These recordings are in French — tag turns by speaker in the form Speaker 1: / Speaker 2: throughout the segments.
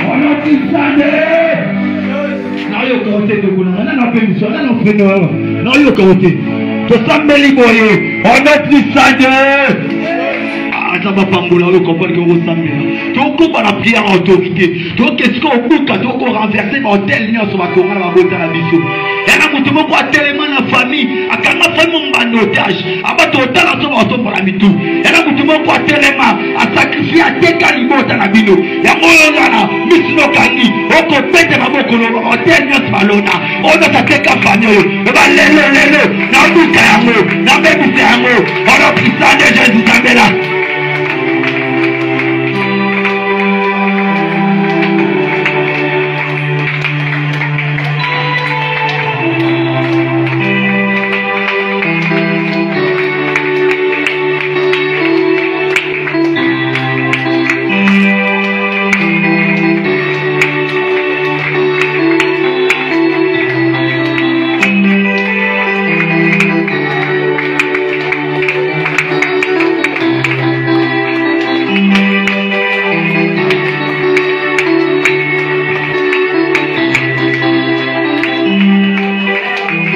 Speaker 1: On a dit ça. Non, il y a côté de vous. On a fait ça. On a fait ça. Non, il y a côté. To sambeli boye. On a dit ça. Azaba pambola le comprendre que vous sambela. Donc on va la prière en autorité. Donc qu'est-ce qu'on bouca, donc on renverser mon tel lien sur ma couronne la beauté la vision. Et là mutumo kwa tellement la famille, akanga famille mon otage. Aba total à son pour la mitou. Et là mutumo kwa tellement à sacrifier à teka limota na bino. Ya moyo ngana misino kani. Oko pete maboko no hotel lien malona. On a teka famille. E ba lele na buka yango, na bebi yango. On a pris ça de Jésus Sambela.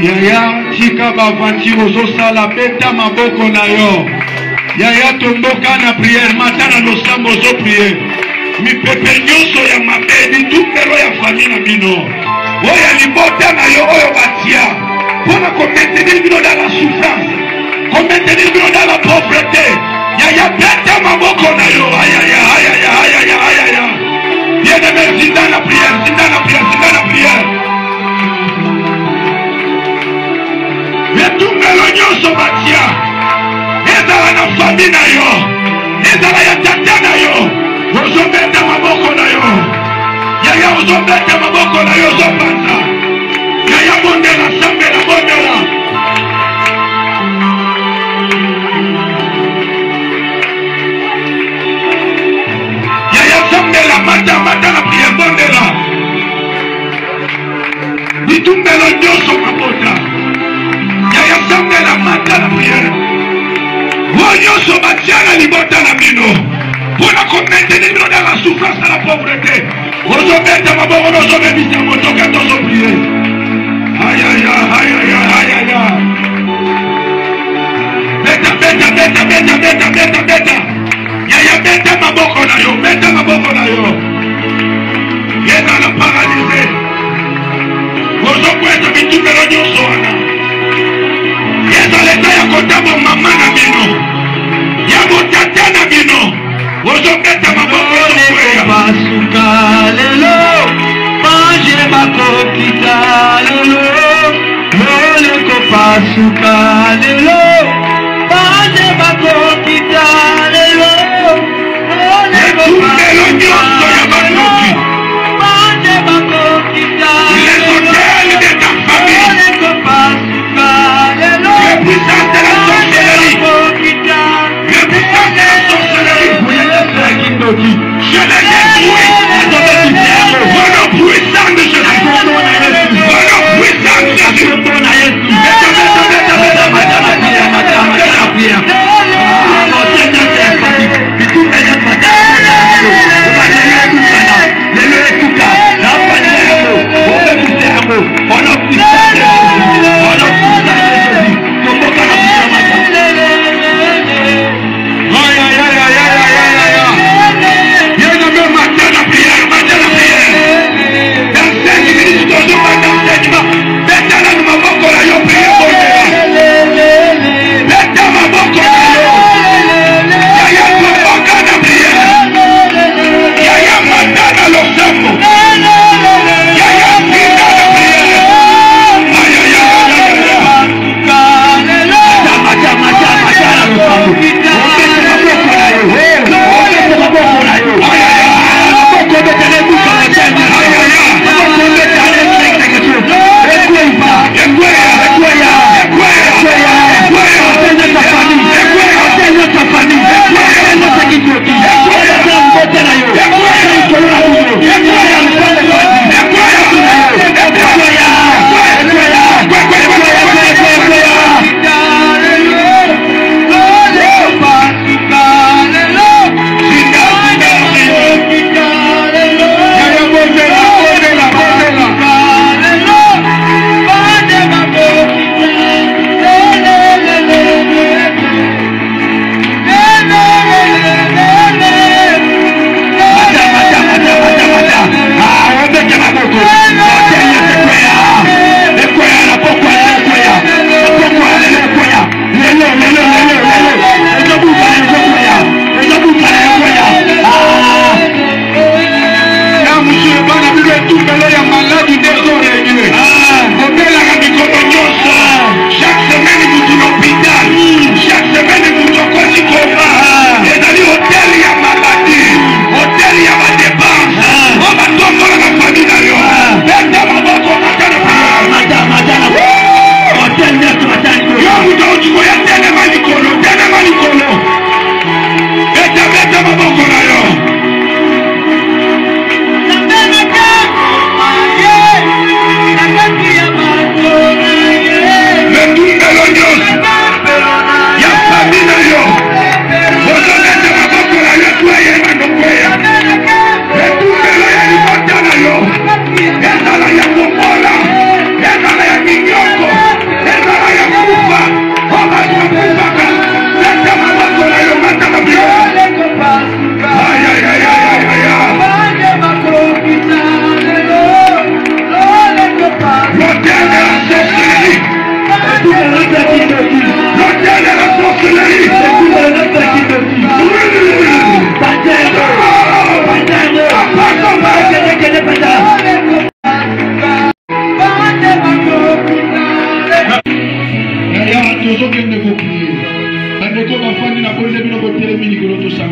Speaker 2: Yaya tika bavanti ozosala beta maboko na yo. Yaya tomboka na prière matana no sambo zo prière. Mi pepe nyonso ya mabe ni tumbelo ya famille na bino. Oya libota na yo oyo batia. Pona ko maintenir bino dans la souffrance. Ko maintenir bino dans la pauvreté. Yaya beta maboko na yo. Ayaya. Bien-aimé, zinda la prière. Etumbelo nyonso batia ezala na famille na yo ezala ya tata na yo ozobeta maboko na yo yaya ozobeta maboko na yo ozopanza yaya bondela sambela bondela yaya sambela mata na prière bondela bitumbelo nyonso mabota yaya sambela mata na prière nyonso batiana libota na bino mpona komaintenir bino dans la souffrance na la pauvreté ozobeta maboko nozobebisa motoka tozoprie ayaya beta yaya beta maboko na yo ezala paralyse ozokweta bitumbelo nyonso wana ezaleta ya kotabo mama na bino ya botata na bino ozobeta maboko
Speaker 1: pasuka lelo manje bakokita lelo moleko pasuka lelo manje bakokita lelo
Speaker 2: etumbelo nyonso ya bakoki
Speaker 1: manje bakokita
Speaker 2: les hôtels de ta famille les puissances de la sorcellerie je les détruis venons puissants de Jésus venons puissants de Jésus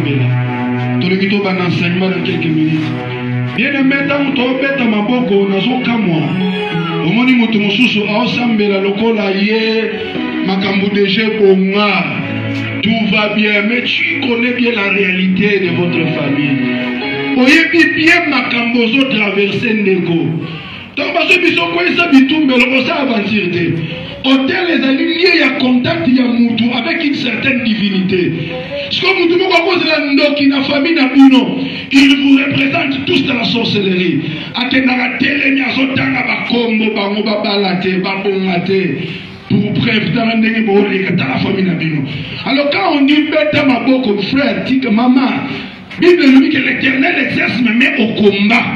Speaker 2: Sambela. Tolekito ban enseignement dans quelques minutes. Bien aimé, tant to beta maboko nazo kamwa. Omoni mutu mususu ao Sambela lokola ye makambu deje bonga. Tout va bien, mais tu connais bien la réalité de votre famille. Oyebi bien makambo zo traverser ndeko. Donc parce que biso ko esa bitumbe lo sa aventure te. Hôtel les alliés ya contact ya mutu avec une certaine divinité. Ce que mutu ko cause la ndoki na famille na bino, il vous représente tous dans la sorcellerie. Akenaka tele nya zo tanga ba kombo bango ba balate ba bongate. Pour bref dans la famille na bino. Alors quand on dit bête ma beaucoup frère, dit que maman, Bible nous dit que l'Éternel exerce me met au combat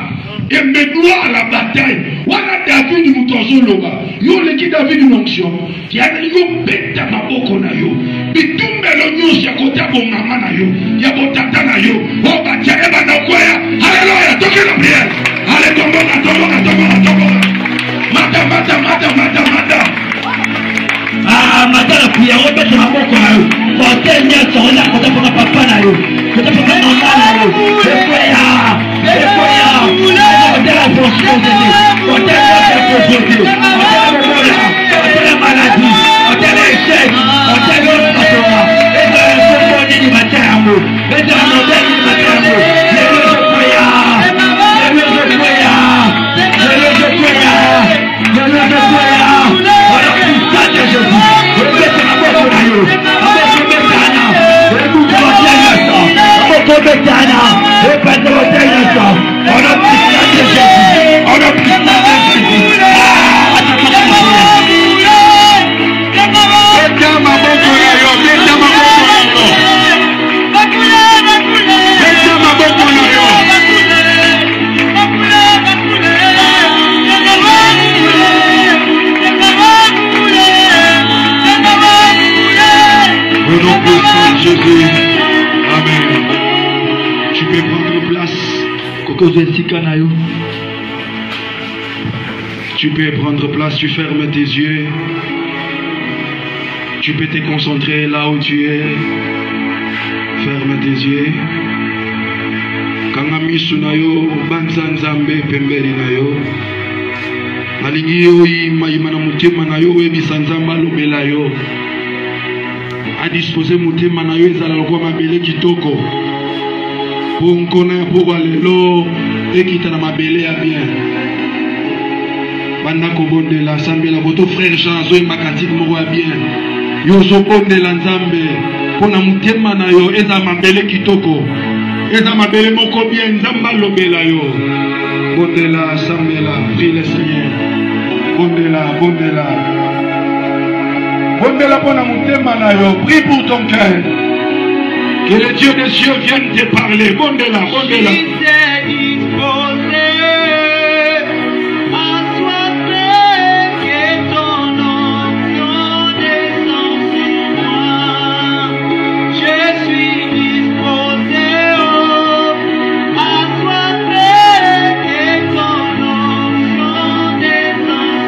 Speaker 2: et me doit à la bataille. Wana David mutozo loba. Yo le qui David une onction. Qui a dit yo bête ma beaucoup na yo. Bitumbe lo nyos ya kota bo mama na yo. Ya bo tata na yo. O ba tia eba na koya. Alléluia, toquez la prière. Allez tombe. Mata.
Speaker 1: Ah, madame, puis on peut se ramener quoi? Quand elle vient de sortir, quand elle prend papa là, quand elle prend maman là, c'est quoi? Quand elle a fonction de vie, quand elle a pauvreté, quand elle a maladie, quand elle est échec, quand elle est au patronat, et quand elle est au du matin à nous, et dans le modèle du matin à nous,
Speaker 2: Jésus. Amen. Tu peux prendre place. Tu peux prendre place, tu fermes tes yeux. Tu peux te concentrer là où tu es. Ferme tes yeux. Kanga misu na yo, banza nzambe pembeli na yo. Alingi yo ima na mutima na yo, ebisa nzamba lobela yo. A disposer mutima na yo ezala lokwa mabele kitoko. Pour nkona pour balelo ekita na mabele ya bien. Banda ko bondela sambela boto frère Jean zo makatiki moko ya bien. Yo zo bondela nzambe pona mutima na yo ezala mabele kitoko. Ezala mabele moko bien nzamba lobela yo. Bondela sambela, prie le Seigneur. Bondela. Bondela pona mutima na yo, prie pour ton cœur. Que le Dieu des cieux vienne te parler. Bondela.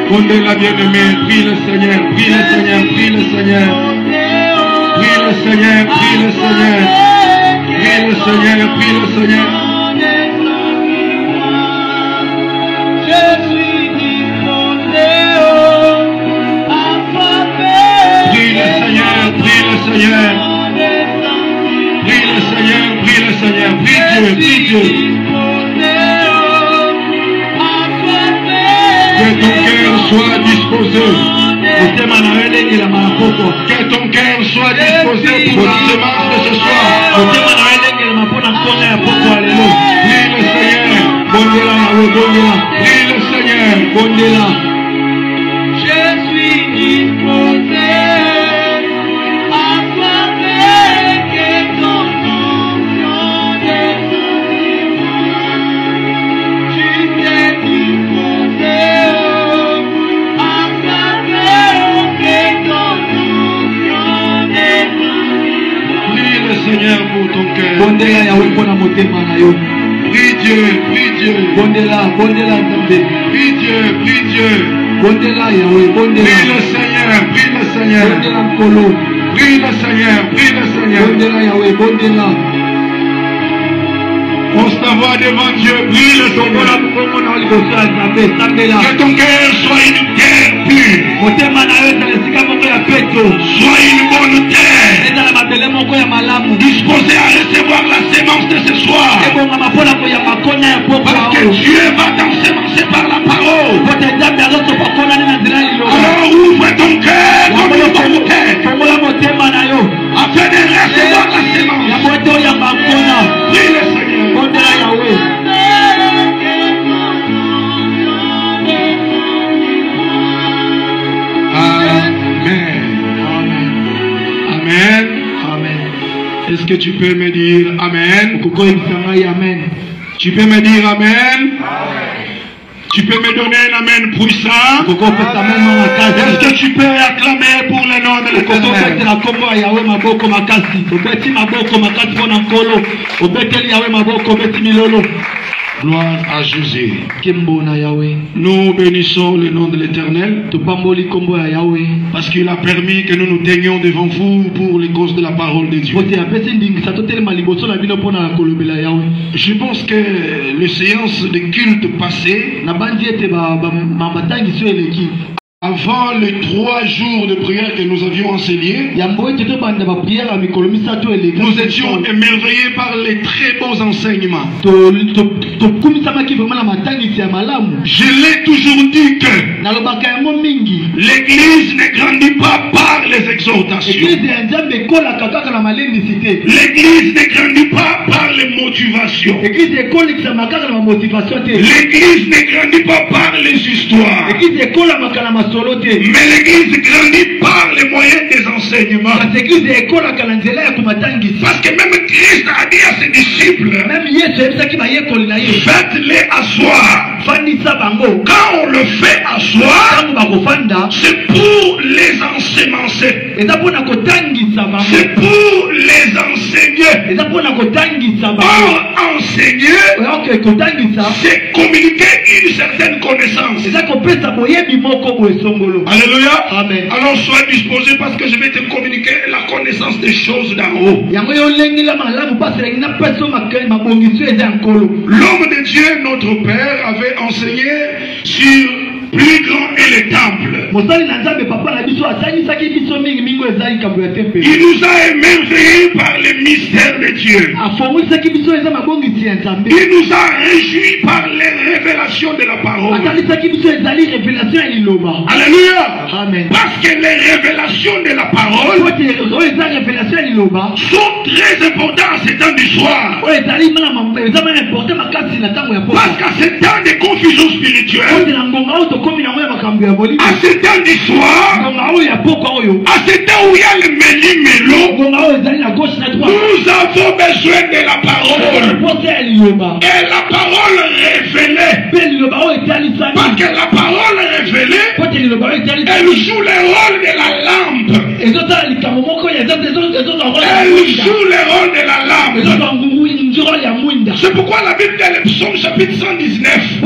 Speaker 2: Bondela bien-aimé, prie le Seigneur. Prie Dieu. Que ton cœur soit disposé. Que ton cœur soit disposé pour la semence de ce soir. Prie le Seigneur. Prie le Seigneur.
Speaker 3: Je suis disposé.
Speaker 2: Seigneur pour ton cœur. Prie Dieu. Prie Dieu. Prie le Seigneur. Prie le Seigneur. va devant Dieu, prie le Seigneur. Que ton cœur soit une terre pure. Sois une bonne terre. Disposé à recevoir la sémence de ce soir. Parce que Dieu va t'ensemencer par la parole. Alors ouvre ton cœur comme une bonne terre afin de recevoir la sémence. Prie le Seigneur. Amen. Amen. Est-ce que tu peux me dire Amen? Tu peux me dire Amen? Tu peux me donner un Amen puissant? Est-ce que tu peux acclamer pour le nom de l'Éternel? Gloire à Jésus. Nous bénissons le nom de l'Éternel parce qu'il a permis que nous nous tenions devant vous pour les causes de la parole de Dieu. Je pense que les séances de culte passées, avant les 3 jours de prière que nous avions enseignés, nous étions émerveillés par les très beaux enseignements. Je l'ai toujours dit que l'Église ne grandit pas par les exhortations. L'Église ne grandit pas par les motivations. L'Église ne grandit pas par les histoires. Mais l'Église grandit par les moyens des enseignements. Parce que même Christ a dit à ses disciples, faites-les asseoir. Quand on le fait asseoir, c'est pour les ensemencer. C'est pour les enseigner. Or, enseigner, c'est communiquer une certaine connaissance. Alléluia. Amen. Alors sois disposé parce que je vais te communiquer la connaissance des choses d'en haut. L'homme de Dieu, notre Père, avait enseigné sur plus grand est le temple. Il nous a émerveillés par les mystères de Dieu. Il nous a réjouis par les révélations de la parole. Alléluia. Amen. Parce que les révélations de la parole sont très importantes à ce temps du soir. Parce qu'à ce temps de confusion spirituelle, à ce temps du soir, à ce temps où il y a le méli-mélo, nous avons besoin de la parole. Et la parole révélée. Parce que la parole révélée, elle joue le rôle de la lampe. Elle joue le rôle de la lampe. C'est pourquoi la Bible dit le psaume chapitre 119,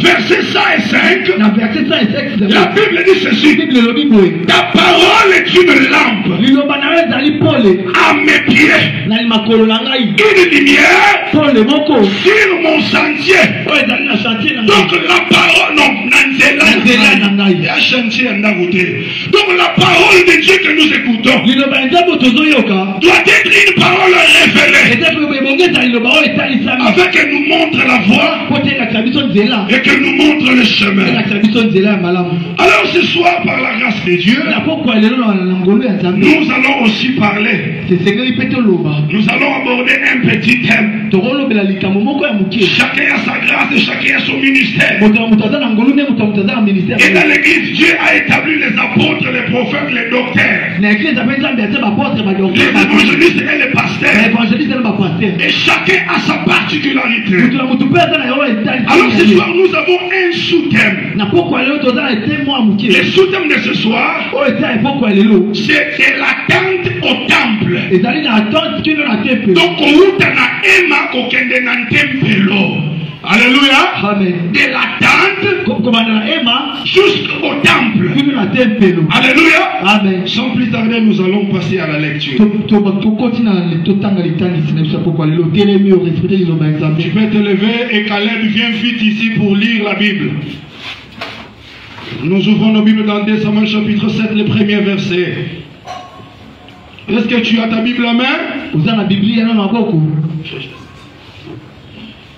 Speaker 2: verset 105, la Bible dit ceci: ta parole est une lampe à mes pieds, une lumière sur mon sentier. Donc la parole, donc la parole de Dieu que nous écoutons doit être une parole révélée, afin qu'elle nous montre la voie et qu'elle nous montre le chemin. Alors ce soir, par la grâce de Dieu, nous allons aussi parler. Nous allons aborder un petit thème. Chacun a sa grâce et chacun a son ministère. Et dans l'église, Dieu a établi les apôtres, les prophètes, les docteurs, les évangélistes et les pasteurs. Et chacun a sa particularité. Alors ce soir, nous avons un sous-thème. Le sous-thème de ce soir, c'est l'attente au temple. Donc, on a Emma kokende na tempelo. Alléluia.
Speaker 1: Amen.
Speaker 2: De la tente
Speaker 1: Comme dans Emma,
Speaker 2: jusqu'au temple.
Speaker 1: puis dans la temple.
Speaker 2: Alléluia.
Speaker 1: Amen.
Speaker 2: Sans plus tarder, nous allons passer à la lecture.
Speaker 1: Tu
Speaker 2: peux te lever et Caleb vient vite ici pour lire la Bible. Nous ouvrons nos Bibles dans 2 Samuel chapitre 7, le premier verset. Est-ce que tu as ta Bible à main?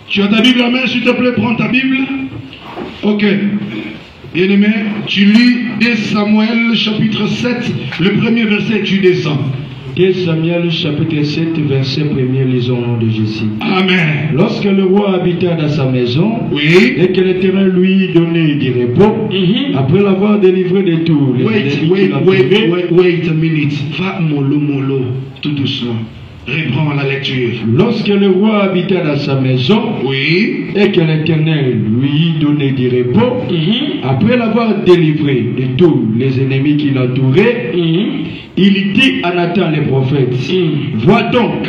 Speaker 2: Tu as ta Bible à main, s'il te plaît, prends ta Bible. Ok. Bien-aimé, tu lis 2 Samuel chapitre 7, le premier verset, tu descends.
Speaker 4: 2 Samuel chapitre 7 verset 1er, lisons au nom de Jésus.
Speaker 2: Amen.
Speaker 4: Lorsque le roi habita dans sa maison,
Speaker 2: Oui.
Speaker 4: et que l'Éternel lui donnait du repos, après l'avoir délivré de tout, les ennemis qu'il a trouvés,
Speaker 2: Wait a minute. Va mollo, tout doucement. Reprends la lecture.
Speaker 4: Lorsque le roi habita dans sa maison,
Speaker 2: Oui.
Speaker 4: et que l'Éternel lui donnait du repos, après l'avoir délivré de tous les ennemis qui l'entouraient, il dit à Nathan le prophète, vois donc,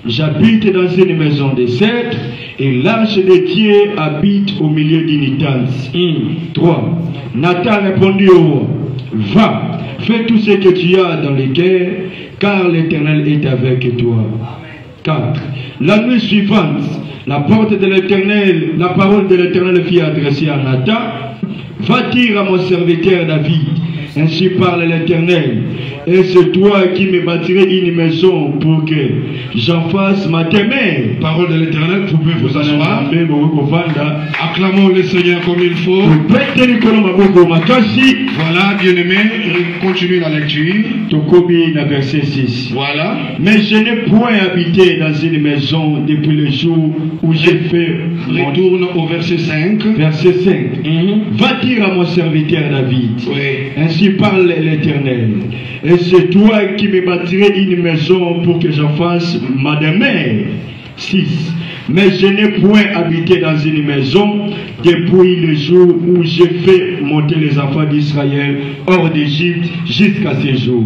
Speaker 4: j'habite dans une maison de cèdre, et l'arche de Dieu habite au milieu d'une tente. 3. Nathan répondit au roi, va, fais tout ce que tu as dans le cœur, car l'Éternel est avec toi. 4. La nuit suivante, la parole de l'Éternel fut adressée à Nathan, va dire à mon serviteur David, ainsi parle l'Éternel, et c'est toi qui me bâtirais une maison pour que j'en fasse ma demeure.
Speaker 2: Parole de l'Éternel, vous pouvez vous asseoir. Acclamons le Seigneur comme il faut. Voilà, bien-aimé, continue la lecture.
Speaker 4: Verset 6.
Speaker 2: Voilà.
Speaker 4: Mais je n'ai point habité dans une maison depuis le jour où j'ai fait.
Speaker 2: Retourne au verset 5.
Speaker 4: Verset 5. Va dire à mon serviteur David.
Speaker 2: Oui.
Speaker 4: Ainsi parle l'Éternel. Et c'est toi qui me bâtirais une maison pour que j'en fasse ma demeure. 6. Mais je n'ai point habité dans une maison depuis le jour où j'ai fait monter les enfants d'Israël hors d'Égypte jusqu'à ce jour.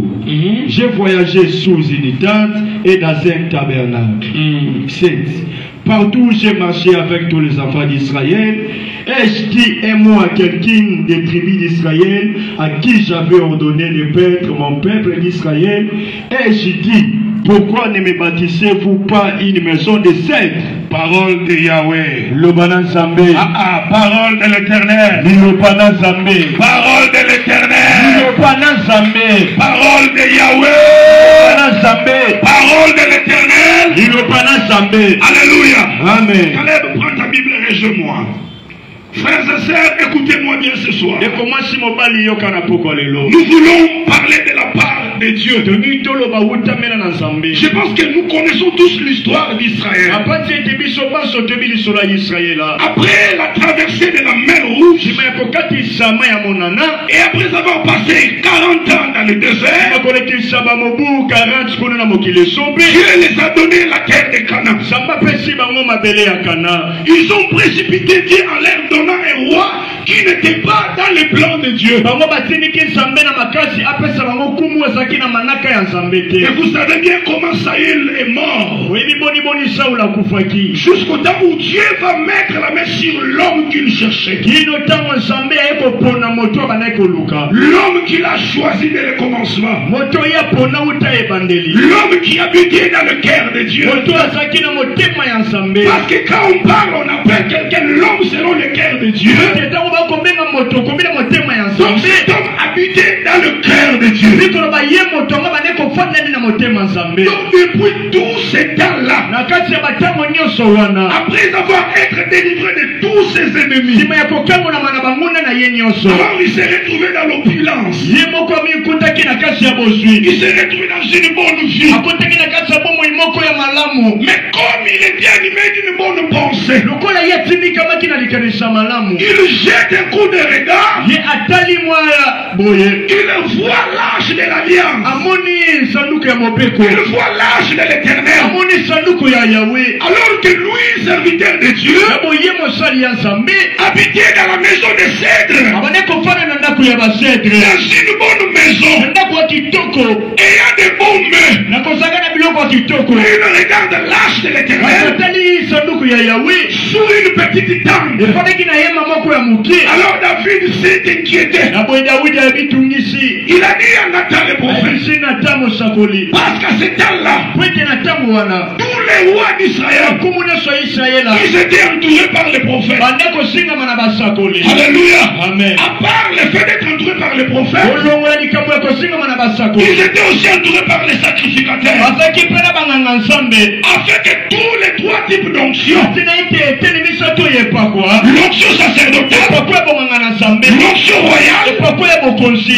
Speaker 4: J'ai voyagé sous une tente et dans un tabernacle. 7. Partout où j'ai marché avec tous les enfants d'Israël, ai-je dit un mot à quelqu'un des tribus d'Israël à qui j'avais ordonné de paître mon peuple d'Israël? Ai-je dit, pourquoi ne me bâtissez-vous pas une maison de cèdre?
Speaker 2: Parole de Yahweh.
Speaker 4: Lobanan Zambé.
Speaker 2: Parole de l'Éternel.
Speaker 4: Lobanan Zambé.
Speaker 2: Parole de l'Éternel.
Speaker 4: Lobanan Zambé.
Speaker 2: Parole de Yahweh.
Speaker 4: Lobanan Zambé.
Speaker 2: Parole de l'Éternel.
Speaker 4: Lobanan Zambé.
Speaker 2: Alléluia.
Speaker 4: Amen.
Speaker 2: Caleb, prends ta Bible et réjouis-moi. Frères et sœurs, écoutez-moi bien ce soir. Nous voulons parler de la part de Dieu. Je pense que nous connaissons tous l'histoire d'Israël. Après la traversée de la mer Rouge, et après avoir passé 40 ans dans le désert, Dieu les a donné la terre de Canaan. Ils ont précipité Dieu en l'air donnant un roi qui n'était pas dans les plans de Dieu. Et vous savez bien comment Saül est mort. Jusqu'au temps où Dieu va mettre la main sur l'homme qu'il cherchait. L'homme qu'il a choisi dès le commencement. L'homme qui habitait dans le cœur de Dieu. Parce que quand on parle, on appelle quelqu'un l'homme selon le cœur de Dieu. Donc cet homme habitait dans le cœur de Dieu. Donc depuis tout ce temps-là, après avoir été délivré de tous ses ennemis, alors il s'est retrouvé dans l'opulence. Il s'est retrouvé dans une bonne vie. Mais comme il est bien animé d'une bonne pensée, il jette un coup de regard. Il voit l'âge de l'alliance. Il voit l'âge de l'Éternel. Alors que lui, serviteur de Dieu, habitait dans la maison de cèdre, dans une bonne maison, ayant des bons mets, il regarde l'âge de l'Éternel.
Speaker 4: Yahweh
Speaker 2: sur une petite tente. Alors David s'est inquiété. Il a dit à Nathan le prophète, parce qu'à ce temps-là, tous les rois d'Israël, ils étaient entourés par les prophètes. Alléluia.
Speaker 4: Amen.
Speaker 2: À part le fait d'être entourés par les prophètes, ils étaient aussi entourés par les sacrificateurs. Afin que tous les trois types d'onction, l'onction sacerdotale, l'onction royale,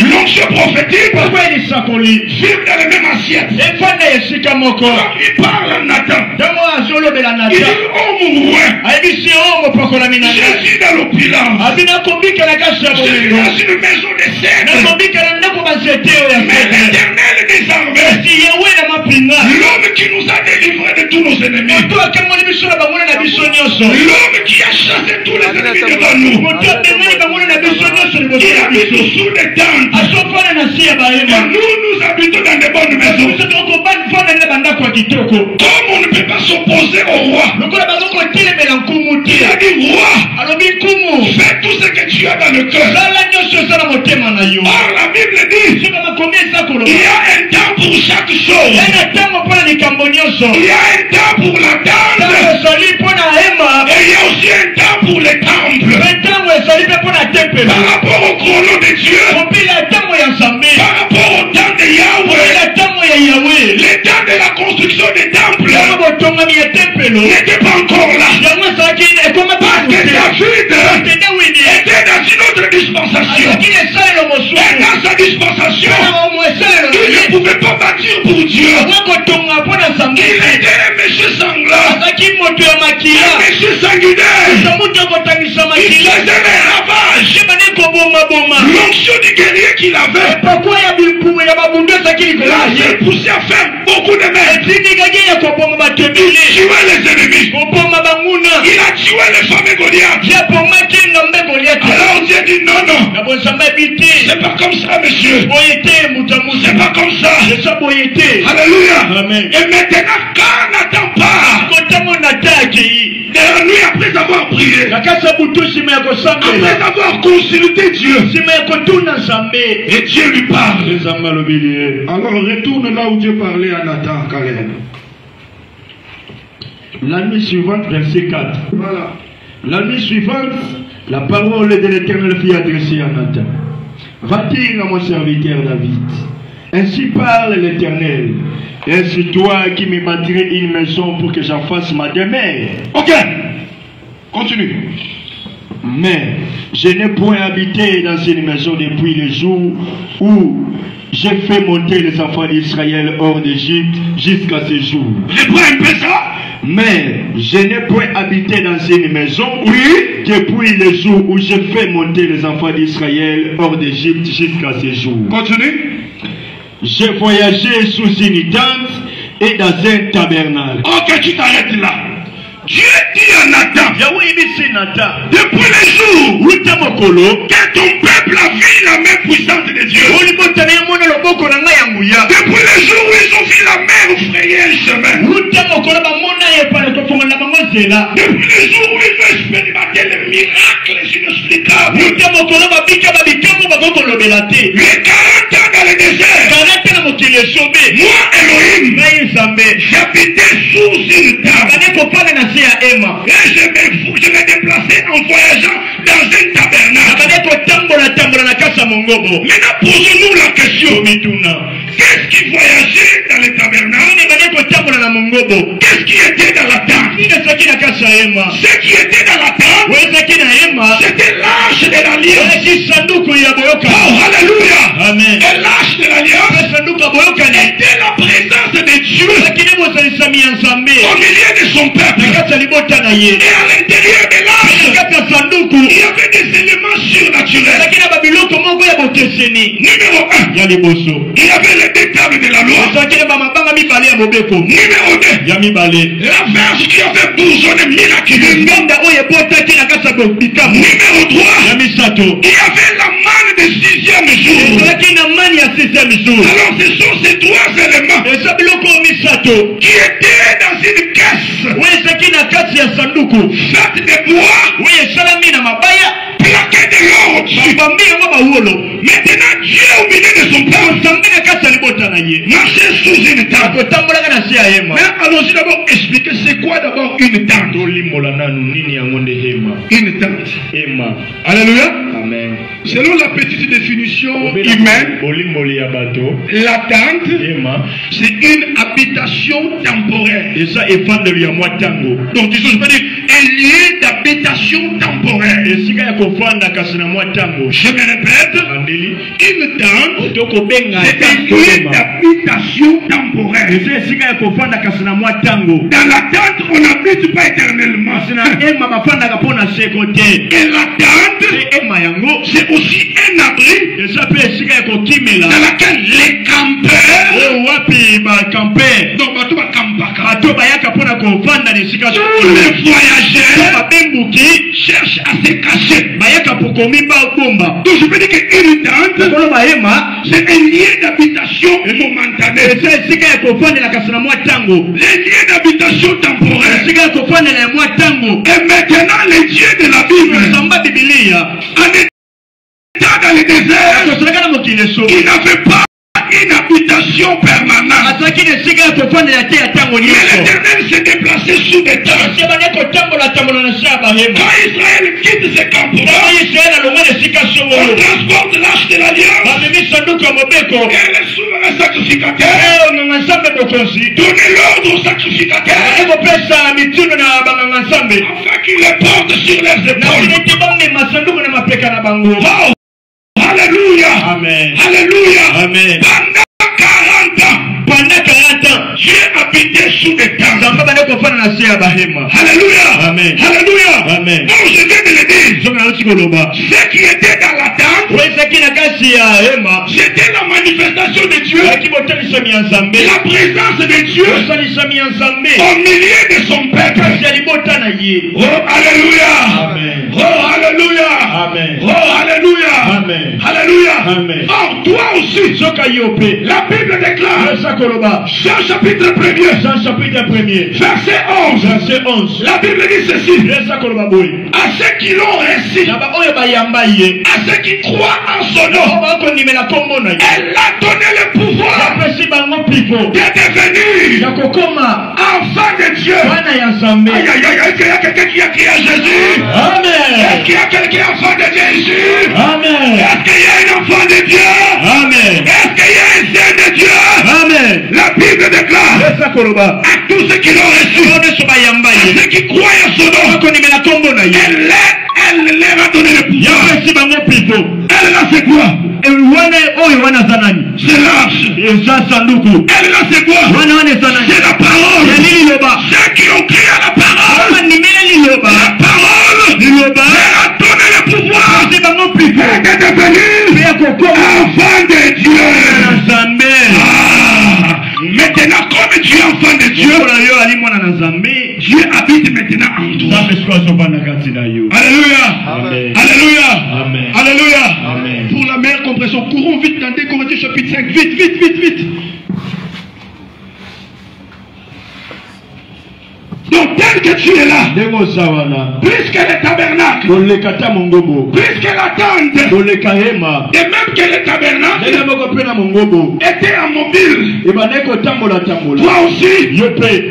Speaker 2: l'onction prophétique, vivent dans la même assiette. Quand il parle à Nathan, il dit oh mon roi, je suis dans l'opulence, je suis dans une maison de cèdre, mais l'Éternel des armées, l'homme qui nous a délivrés de tous nos ennemis, l'homme qui a chassé tous les ennemis devant nous, qui habite sous les tentes, et nous habitons dans de bonnes maisons. Comme on ne peut pas s'opposer au roi, il a dit roi, fais tout ce que tu as dans le cœur. Or la Bible dit, il y a un temps pour chaque chose. Il y a un temps pour la danse, et il y a aussi un temps pour les temples. Par rapport au chrono de Dieu, par rapport au temps de Yahweh, le temps de la construction des temples n'était pas encore là. Parce que David était dans une autre dispensation. Et dans sa dispensation, il ne pouvait pas bâtir pour Dieu. Il était un monsieur sanglant, un monsieur sanguinaire. Il faisait des ravages. L'onction du guerrier qu'il avait l'a poussé à faire beaucoup de mal. Il tuait les ennemis. Il a tué les femmes et Goliath. Alors Dieu dit non, non. C'est pas comme ça, monsieur. C'est pas comme ça. Alléluia.
Speaker 4: Amen.
Speaker 2: Et maintenant, quand Nathan part, de la nuit après avoir prié, après avoir consulté Dieu, et Dieu lui parle. Alors retourne là où Dieu parlait à Nathan, Caleb.
Speaker 4: La nuit suivante, verset 4.
Speaker 2: Voilà.
Speaker 4: La nuit suivante, la parole de l'Éternel fut adressée à Nathan. Va dire à mon serviteur David, ainsi parle l'Éternel, est-ce toi qui me bâtirais une maison pour que j'en fasse ma demeure?
Speaker 2: Ok, continue.
Speaker 4: Mais je n'ai point habité dans une maison depuis le jour où j'ai fait monter les enfants d'Israël hors d'Égypte jusqu'à ce jour.
Speaker 2: J'ai pris un peu ça.
Speaker 4: Mais je n'ai point habité dans une maison, oui, depuis le jour où j'ai fait monter les enfants d'Israël hors d'Égypte jusqu'à ce jour.
Speaker 2: Continue.
Speaker 4: J'ai voyagé sous une tente et dans un tabernacle.
Speaker 2: Ok, tu t'arrêtes là. Dieu dit à Nathan, depuis le jour que ton peuple a vu la main puissante de Dieu, depuis le jour où ils ont vu la mer frayer un chemin, depuis le jour où ils ont expérimenté les miracles inexplicables, les 40 ans dans le désert, moi Elohim, j'habitais sous une table. Et je me déplaçais en voyageant dans un tabernacle. Maintenant posons-nous la question. Qu'est-ce qui voyageait dans le tabernacle? Qu'est-ce qui était dans la tente? Ce qui était dans la tente, c'était l'arche de l'alliance. Oh, alléluia.
Speaker 4: Amen.
Speaker 2: Et l'arche de l'alliance était la présence de Dieu au milieu de son peuple. Et à l'intérieur de l'arche, il y avait des éléments surnaturels. Numéro 1, il y avait les deux tables de la loi. Numéro 2, la verge qui avait bourgeonné miraculeusement. Numéro 3, il y avait la manne de 6e jour. Alors ce sont ces trois éléments qui étaient dans une caisse. Faites des bois. Plaquez de l'or au-dessus. Maintenant, Dieu au milieu de son peuple. Marchez sous une tente. Mais allons-y d'abord expliquer c'est quoi d'abord une tente. Une tente. Alléluia. Amen. Selon la petite définition humaine, la tente, c'est une habitation temporaire. Donc, je peux dire un lieu d'habitation temporaire. Je me répète, une tente, c'est un lieu d'habitation temporaire. Dans la tente, on n'habite pas éternellement. Et la tente, c'est aussi un abri dans laquelle les campeurs, tous les voyageurs cherchent à se cacher. Donc je peux dire qu'une tente, c'est un lieu d'habitation momentané. Les lieux d'habitation temporaire. Et maintenant les dieux de la Bible, en étant dans le désert, ils n'avaient pas une habitation permanente. Mais l'Éternel s'est déplacé sous des tentes. Quand Israël quitte ses campements, on transporte l'arche de l'alliance. Elle est souverain sacrificateur. Donnez l'ordre aux sacrificateurs afin qu'ils les portent sur leurs épaules. Wow. Alléluia. Amen. Alléluia. Amen. Pendant 40 ans, Dieu habitait sous des tentes. Alléluia. Amen. Alléluia. Amen. Donc je viens de le dire. Ceux qui étaient dans la tente, c'était la manifestation de Dieu. La présence de Dieu au milieu de son peuple. Oh, alléluia. Amen. Oh, alléluia. Amen. Oh, alléluia. Amen. Alléluia. Amen. Or, toi aussi, la Bible déclare, Jean chapitre 1er, verset 11. La Bible dit ceci: à ceux qui l'ont reçu, à ceux qui croient en son nom, elle a donné le pouvoir de devenir enfant de Dieu. Aïe, aïe, aïe, est-ce qu'il y a quelqu'un qui a crié à Jésus? Amen. Est-ce qu'il y a quelqu'un enfant de Jésus? Amen. Est-ce qu'il y a un enfant de Dieu? Amen. Est-ce qu'il y a un saint de Dieu? Amen. La Bible déclare à tous ceux qui l'ont reçu, à ceux qui croient en son nom, elle leur a donné le pouvoir. Elle là c'est quoi? C'est l'arche. Elle là c'est quoi? C'est la parole. Ceux qui ont crié à la parole, la parole leur a donné le pouvoir de devenir enfant de Dieu. Maintenant, comme tu es enfant de Dieu, Dieu habite maintenant en toi. Alléluia. Amen. Alléluia. Amen. Alléluia. Amen. Pour la meilleure compréhension, courons vite dans 2 Corinthiens chapitre 5. Vite. Donc tel que tu es là, plus que le tabernacle, plus que la tente, et même que le tabernacle était immobile, toi aussi,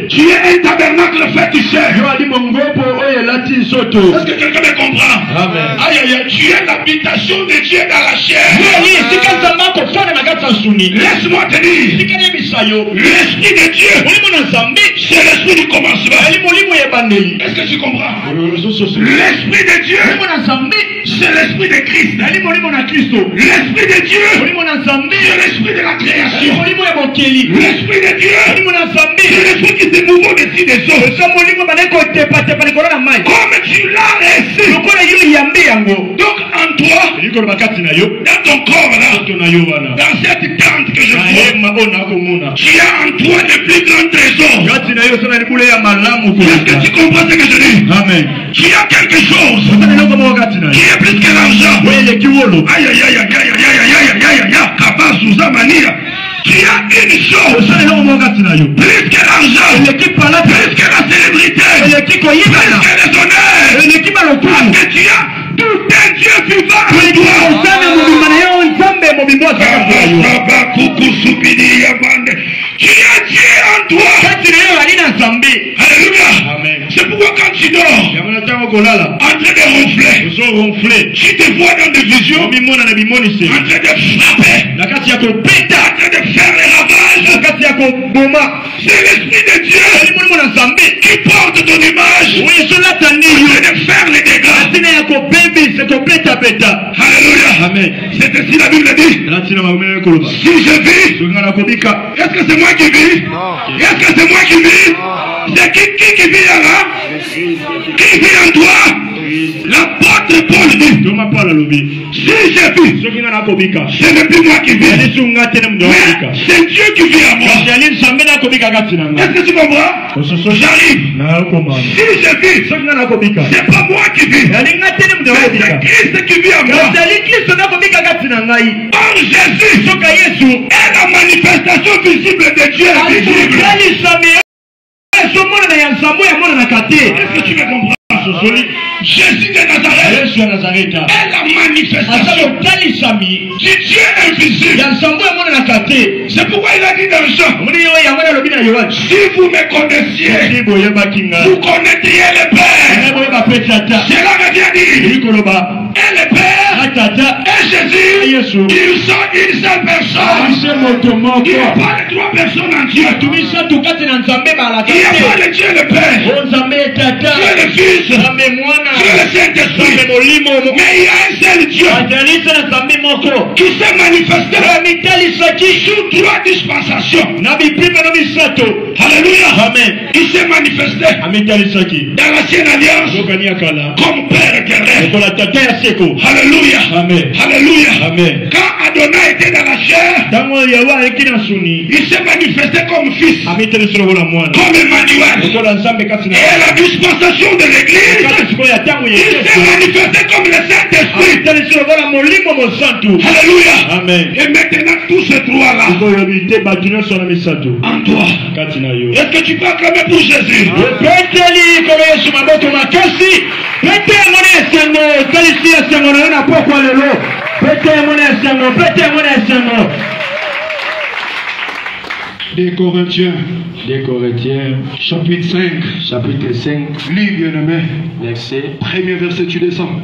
Speaker 2: tu es un tabernacle fait du chair. Est-ce que quelqu'un me comprend? Amen. Aïe, aïe, aïe, tu es l'habitation de Dieu dans la chair. Laisse-moi te dire, l'esprit de Dieu, c'est l'esprit du commencement. Est-ce que tu comprends? L'esprit de Dieu, c'est l'esprit de Christ. L'esprit de Dieu, c'est l'esprit de la création. L'esprit de Dieu, c'est l'esprit qui se mouve au-dessus des eaux. Comme tu l'as reçu. Donc en toi, dans ton corps là, dans cette tente que je vois, tu as en toi le plus grand trésor. Est-ce que tu comprends ce que je dis? Amen. Tu as quelque chose qui est plus que l'argent. Aïe, aïe, aïe, aïe, aïe, aïe, aïe, aïe, aïe, tu as une chose plus que l'argent, plus que la célébrité, plus Presque les honneurs. Parce que tu as tout un Dieu vivant en toi. Tu as Dieu en toi. Alléluia. C'est pourquoi quand tu dors, en train de ronfler, tu te vois dans des visions, en train de frapper, en train de faire les ravages. C'est l'Esprit de Dieu qui porte ton image, en train de faire les dégâts. Alléluia. Amen. C'est ainsi la Bible dit. Si je vis, est-ce que c'est moi qui vis? Est-ce que c'est moi qui vis? C'est qui vit là? Qui vit en toi? L'apôtre Paul dit, si je vis, ce n'est plus moi qui vis, mais c'est Dieu qui vit en moi. Est-ce que tu comprends? J'arrive. Si je vis, c'est pas moi qui vis, c'est Christ qui vit en moi. Or Jésus est la manifestation visible de Dieu visible. Est-ce que tu me comprends? Jésus de Nazareth est la manifestation du Dieu invisible. C'est pourquoi il a dit dans Jean, si vous me connaissiez, vous connaîtriez le Père. Cela veut bien dire, et le Père et Jésus, ils sont une seule personne. Il n'y a pas les trois personnes en Dieu. Il n'y a pas le Dieu le Père, Dieu le Fils, Dieu le Saint-Esprit. Mais il y a un seul Dieu qui s'est manifesté sous trois dispensations. Alléluia. Amen. Il s'est manifesté dans l'ancienne alliance comme Père éternel. Alléluia. Amen. Alléluia. Amen. Quand Adonai était dans la chair, il s'est manifesté comme fils, comme Emmanuel. Et la dispensation de l'église, il s'est manifesté comme le Saint-Esprit. Alléluia. Amen. Et maintenant tous ces trois-là en toi. Est-ce que tu peux acclamer pour Jésus?
Speaker 4: Des Corinthiens, chapitre 5, lis bien-aimé, premier verset, tu descends.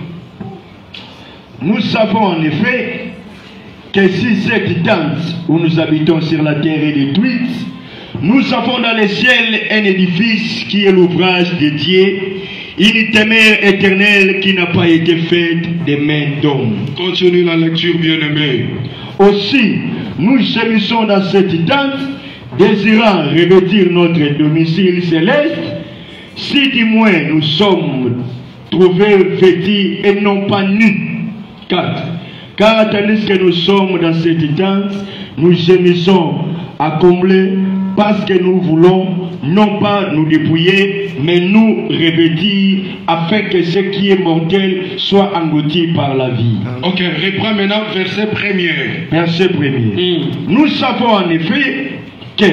Speaker 5: Nous savons en effet que si cette tente où nous habitons sur la terre est détruite, nous avons dans les ciels un édifice qui est l'ouvrage de Dieu, une demeure éternelle qui n'a pas été faite des mains d'hommes.
Speaker 4: Continue la lecture, bien-aimé.
Speaker 5: Aussi, nous gémissons dans cette tente, désirant revêtir notre domicile céleste, si du moins nous sommes trouvés vêtus et non pas nus. 4. Car tandis que nous sommes dans cette tente, nous gémissons à combler parce que nous voulons non pas nous dépouiller, mais nous revêtir afin que ce qui est mortel soit englouti par la vie.
Speaker 4: Ok, reprends maintenant verset premier.
Speaker 5: Verset premier. Nous savons en effet que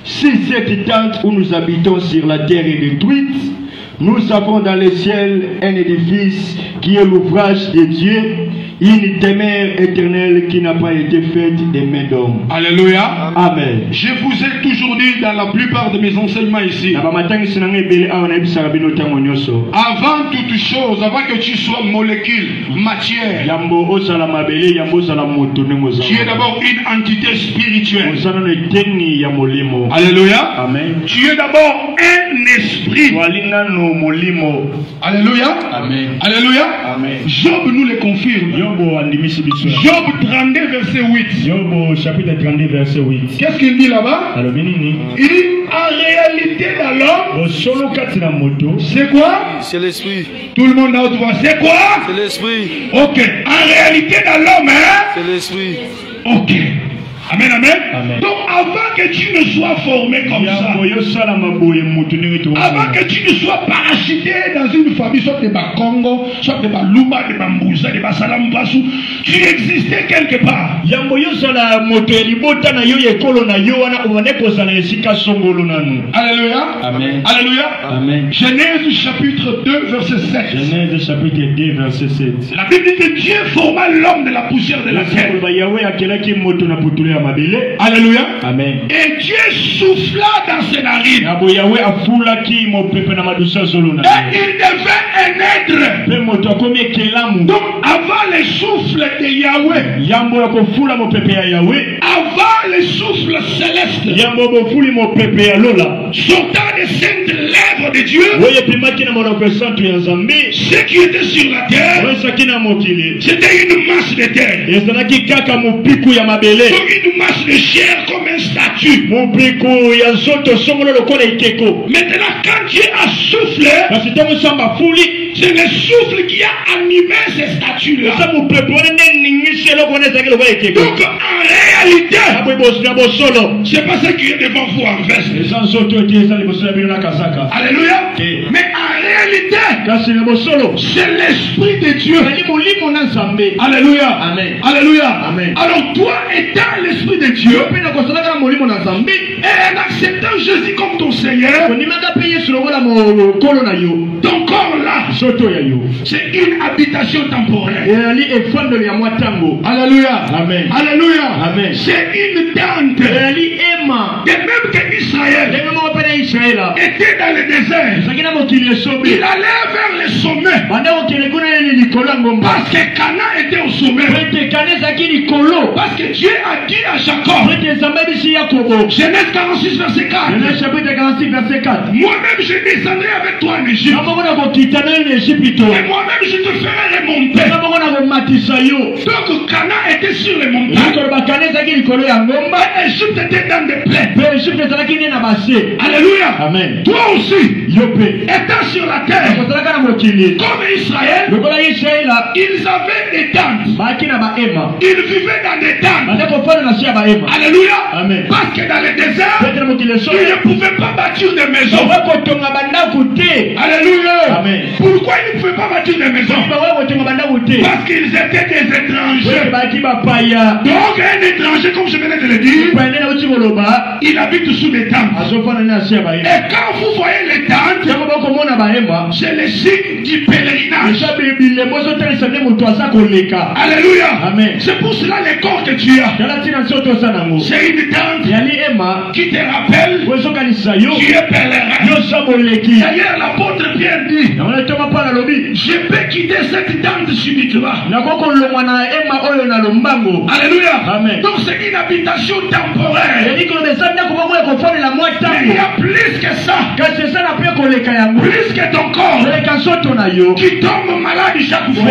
Speaker 5: si cette tente où nous habitons sur la terre est détruite, nous avons dans les ciels un édifice qui est l'ouvrage de Dieu, une demeure éternelle qui n'a pas été faite des mains d'hommes.
Speaker 4: Alléluia.
Speaker 5: Amen.
Speaker 4: Je vous ai toujours dit dans la plupart de mes enseignements ici, avant toute chose, avant que tu sois molécule, matière, tu es d'abord une entité spirituelle. Alléluia.
Speaker 5: Amen.
Speaker 4: Tu es d'abord un esprit. Alléluia.
Speaker 5: Amen.
Speaker 4: Alléluia.
Speaker 5: Amen.
Speaker 4: Job nous le confirme. Job 32 verset 8.
Speaker 5: Job chapitre 32 verset 8.
Speaker 4: Qu'est-ce qu'il dit là-bas? Il dit en réalité dans l'homme, c'est quoi?
Speaker 3: C'est l'esprit.
Speaker 4: Tout le monde a autre voix. C'est quoi?
Speaker 3: C'est l'esprit.
Speaker 4: Ok. En réalité dans l'homme, hein?
Speaker 3: C'est l'esprit.
Speaker 4: Ok.
Speaker 2: Amen, amen.
Speaker 5: Amen.
Speaker 2: Donc avant que tu ne sois formé comme ça, avant que tu ne sois parachuté dans une famille, soit de Congo, soit de Lumba, de Bambouza, de Basalambassou, tu existais quelque part. Alléluia.
Speaker 5: Amen.
Speaker 2: Alléluia.
Speaker 5: Amen.
Speaker 2: Genèse chapitre 2, verset 7.
Speaker 5: Genèse chapitre 2, verset 7.
Speaker 2: La Bible dit que Dieu forma l'homme de la poussière de la terre. Alléluia.
Speaker 5: Amen.
Speaker 2: Et Dieu souffla dans ses narines. Et il devait un être. Donc avant le souffle de Yahweh, avant le souffle céleste, sortant des saintes lèvres de Dieu, ce qui était sur la terre, c'était une masse de terre. Donc une masse de chair comme un statue. Maintenant quand Dieu a soufflé, c'est le souffle qui a animé ces statues-là. Donc en réalité, c'est pas ce qui est devant vous en veste. Alléluia. Mais en réalité, c'est l'esprit de Dieu. Alléluia.
Speaker 5: Amen.
Speaker 2: Alléluia.
Speaker 5: Amen.
Speaker 2: Alors toi étant l'esprit de Dieu, et en acceptant Jésus comme ton Seigneur, ton corps là, c'est une habitation temporaire. Alléluia.
Speaker 5: Amen.
Speaker 2: Alléluia.
Speaker 5: Amen.
Speaker 2: C'est une tente. De même qu'Israël était dans le désert, il allait vers le sommet. Parce que Cana était au sommet. Parce que Dieu a dit à Jacob, Genèse 46 verset 4, moi-même je descendrai avec toi en Égypte. Et moi-même je te ferai remonter. Donc Cana était sur les montagnes. Égypte était dans des plaines. Alléluia.
Speaker 5: Amen.
Speaker 2: Toi aussi, étant sur la terre, comme Israël, ils avaient des tentes. Ils vivaient dans des tentes. Alléluia.
Speaker 5: Amen.
Speaker 2: Parce que dans le désert, ils ne pouvaient pas bâtir des maisons. Alléluia.
Speaker 5: Amen.
Speaker 2: Pourquoi ils ne pouvaient pas bâtir des maisons? Parce qu'ils étaient des étrangers. Donc un étranger, comme je venais de le dire, il habite sous des tentes. Et quand vous voyez les tentes, c'est le signe du pèlerinage. Alléluia.
Speaker 5: Amen.
Speaker 2: C'est pour cela les corps que tu as, c'est une tente qui te rappelle tu es pèlerin. D'ailleurs l'apôtre Pierre dit, je peux quitter cette tente subitement. Alléluia.
Speaker 5: Amen.
Speaker 2: Donc c'est une habitation temporaire. Mais il y a plus que ça. Plus que ton corps qui tombe malade chaque fois.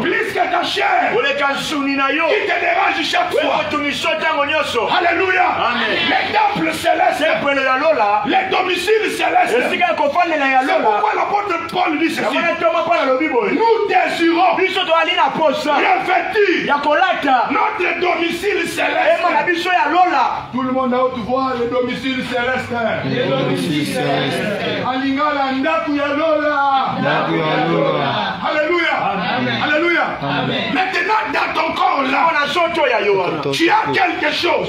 Speaker 2: Plus que ta chair qui te dérange chaque fois. Alléluia. Les temples célestes, les domiciles célestes. C'est pourquoi l'apôtre Paul dit ceci. Nous désirons revêtir notre domicile céleste. Tout le monde a haute voix, le domicile céleste. Alléluia. Alléluia. Maintenant dans ton corps là, tu as quelque chose.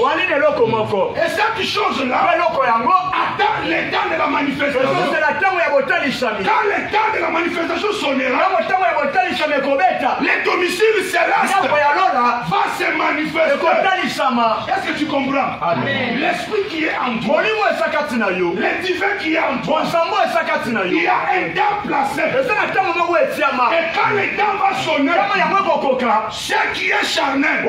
Speaker 2: Et cette chose là attend le temps de la manifestation. Quand le temps de la manifestation sonnera, le domicile céleste va se manifester. Est-ce que tu comprends? L'esprit qui est en toi, le divin qui est en toi, il y a un temps placé. Et quand le temps va sonner, ce qui est charnel,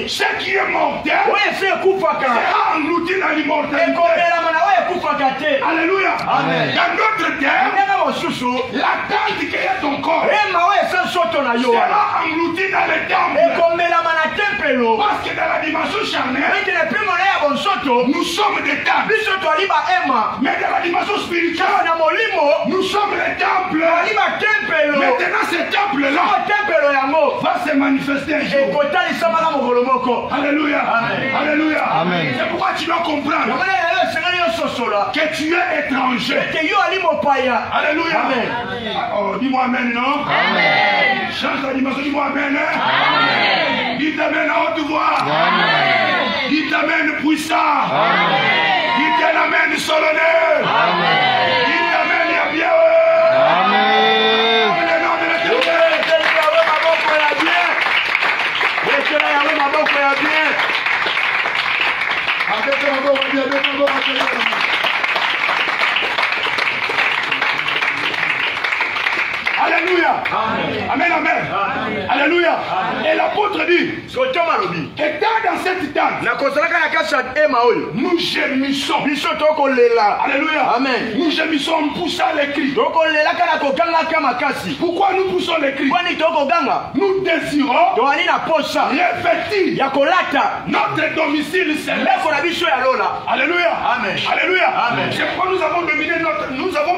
Speaker 2: ce qui est mortel, sera englouti dans l'immortalité. Alléluia. Dans notre terre, la tente qui est ton corps sera englouti dans le temple. Parce que dans la dimension charnelle, nous sommes des temples. Mais dans la dimension spirituelle, nous sommes les temples Maintenant, ce temple-là va se manifester un jour. Alléluia. Alléluia. C'est pourquoi tu dois comprendre que tu es étranger. Alléluia. Oh, dis-moi amen, non? Amen. Change la dimension, dis-moi amen. Amen. Dites amen à haute voix. Amen. Dites amen puissant. Amen. Dites amen solennel. Amen. Dites amen et bien. Amen. Alléluia. Amen, amen. Alléluia. Et l'apôtre dit que dans cette tente, nous gémissons. Alléluia. Amen. Nous gémissons en poussant les cris. Pourquoi nous poussons les cris? Nous désirons revêtir notre domicile céleste. Alléluia. Amen. Alléluia. C'est pourquoi nous avons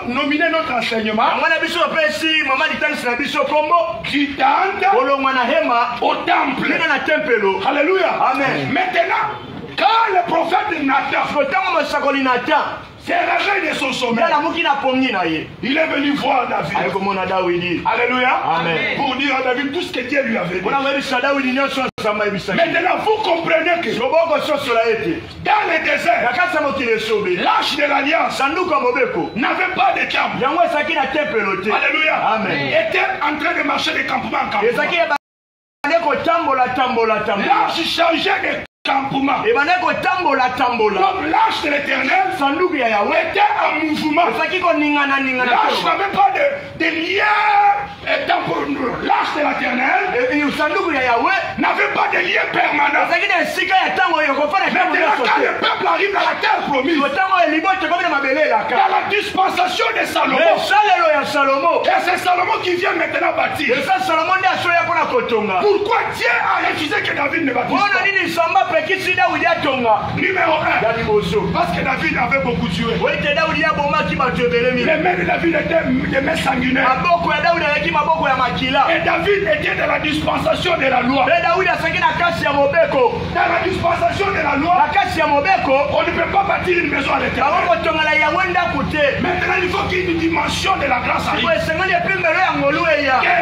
Speaker 2: nominé notre enseignement du temple au temple. Alléluia. Amen. Maintenant, quand le prophète Nathan s'est réveillé de son sommeil, il est venu voir David. Alléluia. Amen. Pour dire à David tout ce que Dieu lui avait dit. Maintenant, vous comprenez que dans le désert, l'arche de l'alliance n'avait pas de temple. Alléluia. Amen. Était en train de marcher de campement en campement. L'arche changeait de campement. Comme l'arche de l'éternel était en mouvement. L'arche n'avait pas de lien temporel. L'arche de l'éternel n'avait pas de lien permanent. Maintenant, quand le peuple arrive dans la terre promise, dans la dispensation de Salomon, et c'est Salomon qui vient maintenant bâtir. Pourquoi Dieu a refusé que David ne bâtisse pas? Numéro 1, parce que David avait beaucoup tué. Les mains de David étaient des mains sanguinaires. Et David était dans la dispensation de la loi. Dans la dispensation de la loi, on ne peut pas bâtir une maison à l'éternel. Maintenant, il faut qu'il y ait une dimension de la grâce arrive. Que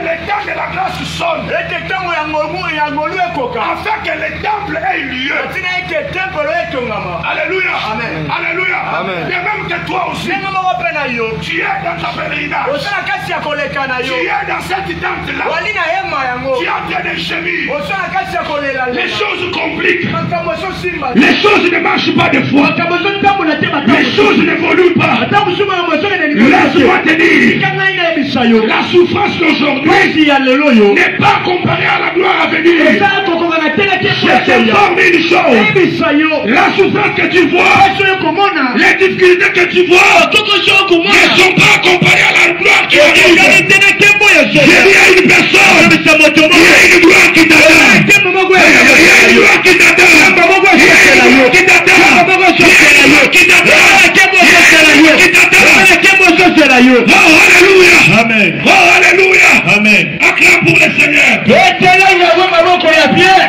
Speaker 2: le temps de la grâce sonne. Afin que le temple ait lieu. Alléluia. Amen. Alléluia. Amen. Et même que toi aussi, tu es dans ta pèlerinage. Tu es dans cette tente-là. Tu es en train de gémir. Les choses compliquent. Les choses ne marchent pas de foi. Les choses n'évoluent pas. Laisse-moi te dire, la souffrance d'aujourd'hui n'est pas comparée à la gloire à venir. Je t'informe une chose. La souffrance que tu vois, les difficultés que tu vois, ne sont pas comparées à la gloire qui arrive. Il y a une personne, il y a une gloire qui t'attend. Il y a une gloire qui t'attend. Il y a une gloire qui t'attend. Oh, alléluia. Amen. Oh, alléluia. Amen. Acclame pour le Seigneur.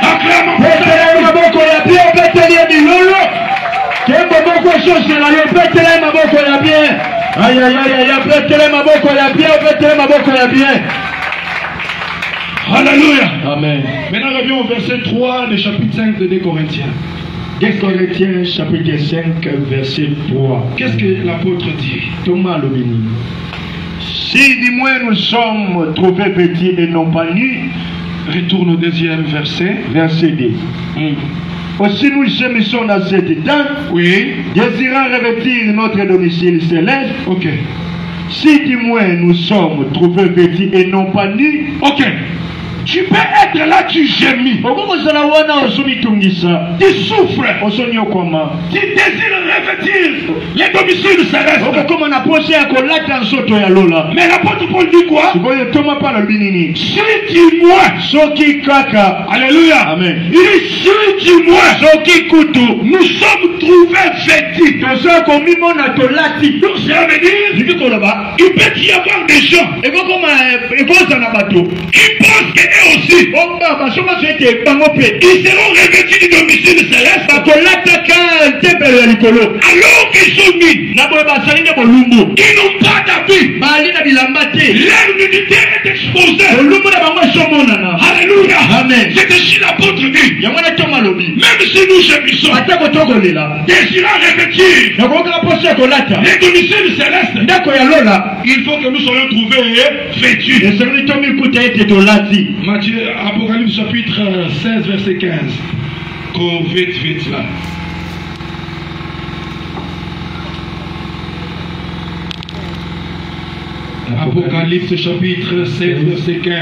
Speaker 2: Acclame pour le Alléluia. Amen. Maintenant, revenons au verset 3 du chapitre 5 de 2 Corinthiens.
Speaker 5: 2 Corinthiens, chapitre 5, verset 3.
Speaker 2: Qu'est-ce que l'apôtre dit?
Speaker 5: Thomas le béni. Si du moins nous sommes trouvés petits et non pas nus,
Speaker 2: retourne au deuxième verset.
Speaker 5: Verset 2. Aussi nous gémissons dans cette tente, désirant revêtir notre domicile céleste.
Speaker 2: Ok.
Speaker 5: Si du moins nous sommes trouvés petits et non pas nus,
Speaker 2: ok. Tu peux être là, tu gémis. Tu souffres. Tu désires revêtir les domiciles célestes. Mais l'apôtre Paul dit quoi? Suis-moi. Alléluia.
Speaker 5: Amen.
Speaker 2: Il dit suis-moi. Nous sommes trouvés vêtus. Donc ça veut dire il peut y avoir des gens qui pensent qu'eux aussi ils seront revêtus du domicile céleste alors qu'ils sont mis. Ils n'ont pas d'habit. Leur nudité est exposée. Alléluia.
Speaker 5: Amen.
Speaker 2: C'est ainsi l'apôtre dit. Même si nous gémissons, désirant revêtir les domiciles célestes, il faut que nous soyons trouvés vêtus. Matthieu, Apocalypse chapitre 16 verset 15. Vite là. Apocalypse chapitre 16 verset 15.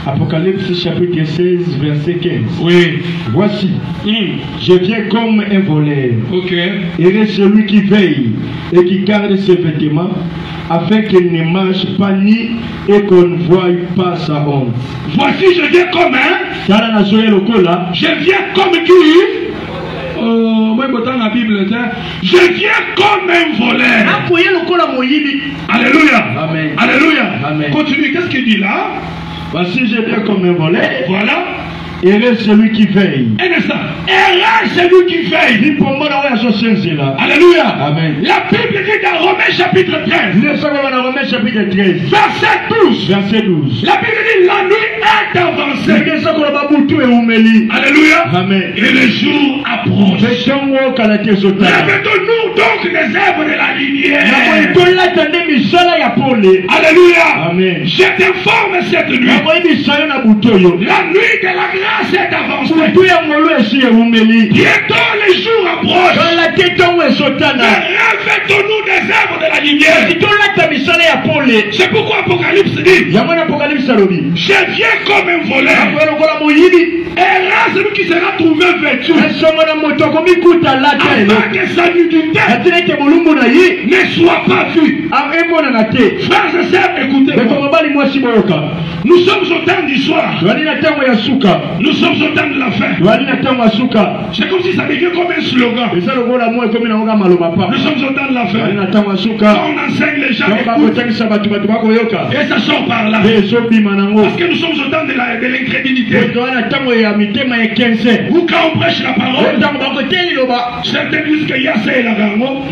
Speaker 5: Apocalypse chapitre 16 verset 15.
Speaker 2: Oui.
Speaker 5: Voici, je viens comme un voleur.
Speaker 2: Ok.
Speaker 5: Heureux celui qui veille et qui garde ses vêtements, afin qu'il ne marche pas ni et qu'on ne voie pas sa honte.
Speaker 2: Voici, je viens comme un. Je viens comme qui? Moi, dans la Bible, je viens comme un voleur. Alléluia.
Speaker 5: Amen.
Speaker 2: Alléluia.
Speaker 5: Amen.
Speaker 2: Continue, qu'est-ce qu'il dit là?
Speaker 5: Voici, je viens comme un voleur.
Speaker 2: Voilà.
Speaker 5: Heureux celui qui veille.
Speaker 2: Un instant. Heureux celui qui veille. Alléluia.
Speaker 5: Amen.
Speaker 2: La Bible dit dans Romains chapitre 13. Verset 12.
Speaker 5: Verset 12.
Speaker 2: La Bible dit la nuit est avancée. Alléluia.
Speaker 5: Amen.
Speaker 2: Et le jour approche. Revêtons-nous donc les œuvres de la lumière. Alléluia.
Speaker 5: Amen.
Speaker 2: Je t'informe cette nuit. La nuit de la grâce est avancée. Bientôt les jours approchent. Revêtons-nous des œuvres de la lumière. C'est pourquoi Apocalypse dit je viens comme un voleur. Et là, celui qui sera trouvé vêtu afin que sa nudité ne soit pas vue. Frères et sœurs, écoutez-moi. Nous sommes au temps du soir. Nous sommes au temps de la fin. C'est comme si ça devient comme un slogan. Nous sommes au temps de la fin. Quand on enseigne les gens écoutent. Et ça sort par là. Parce que nous sommes au temps de l'incrédulité. Ou quand on prêche la parole, certains disent qu'il y a ça et la gango.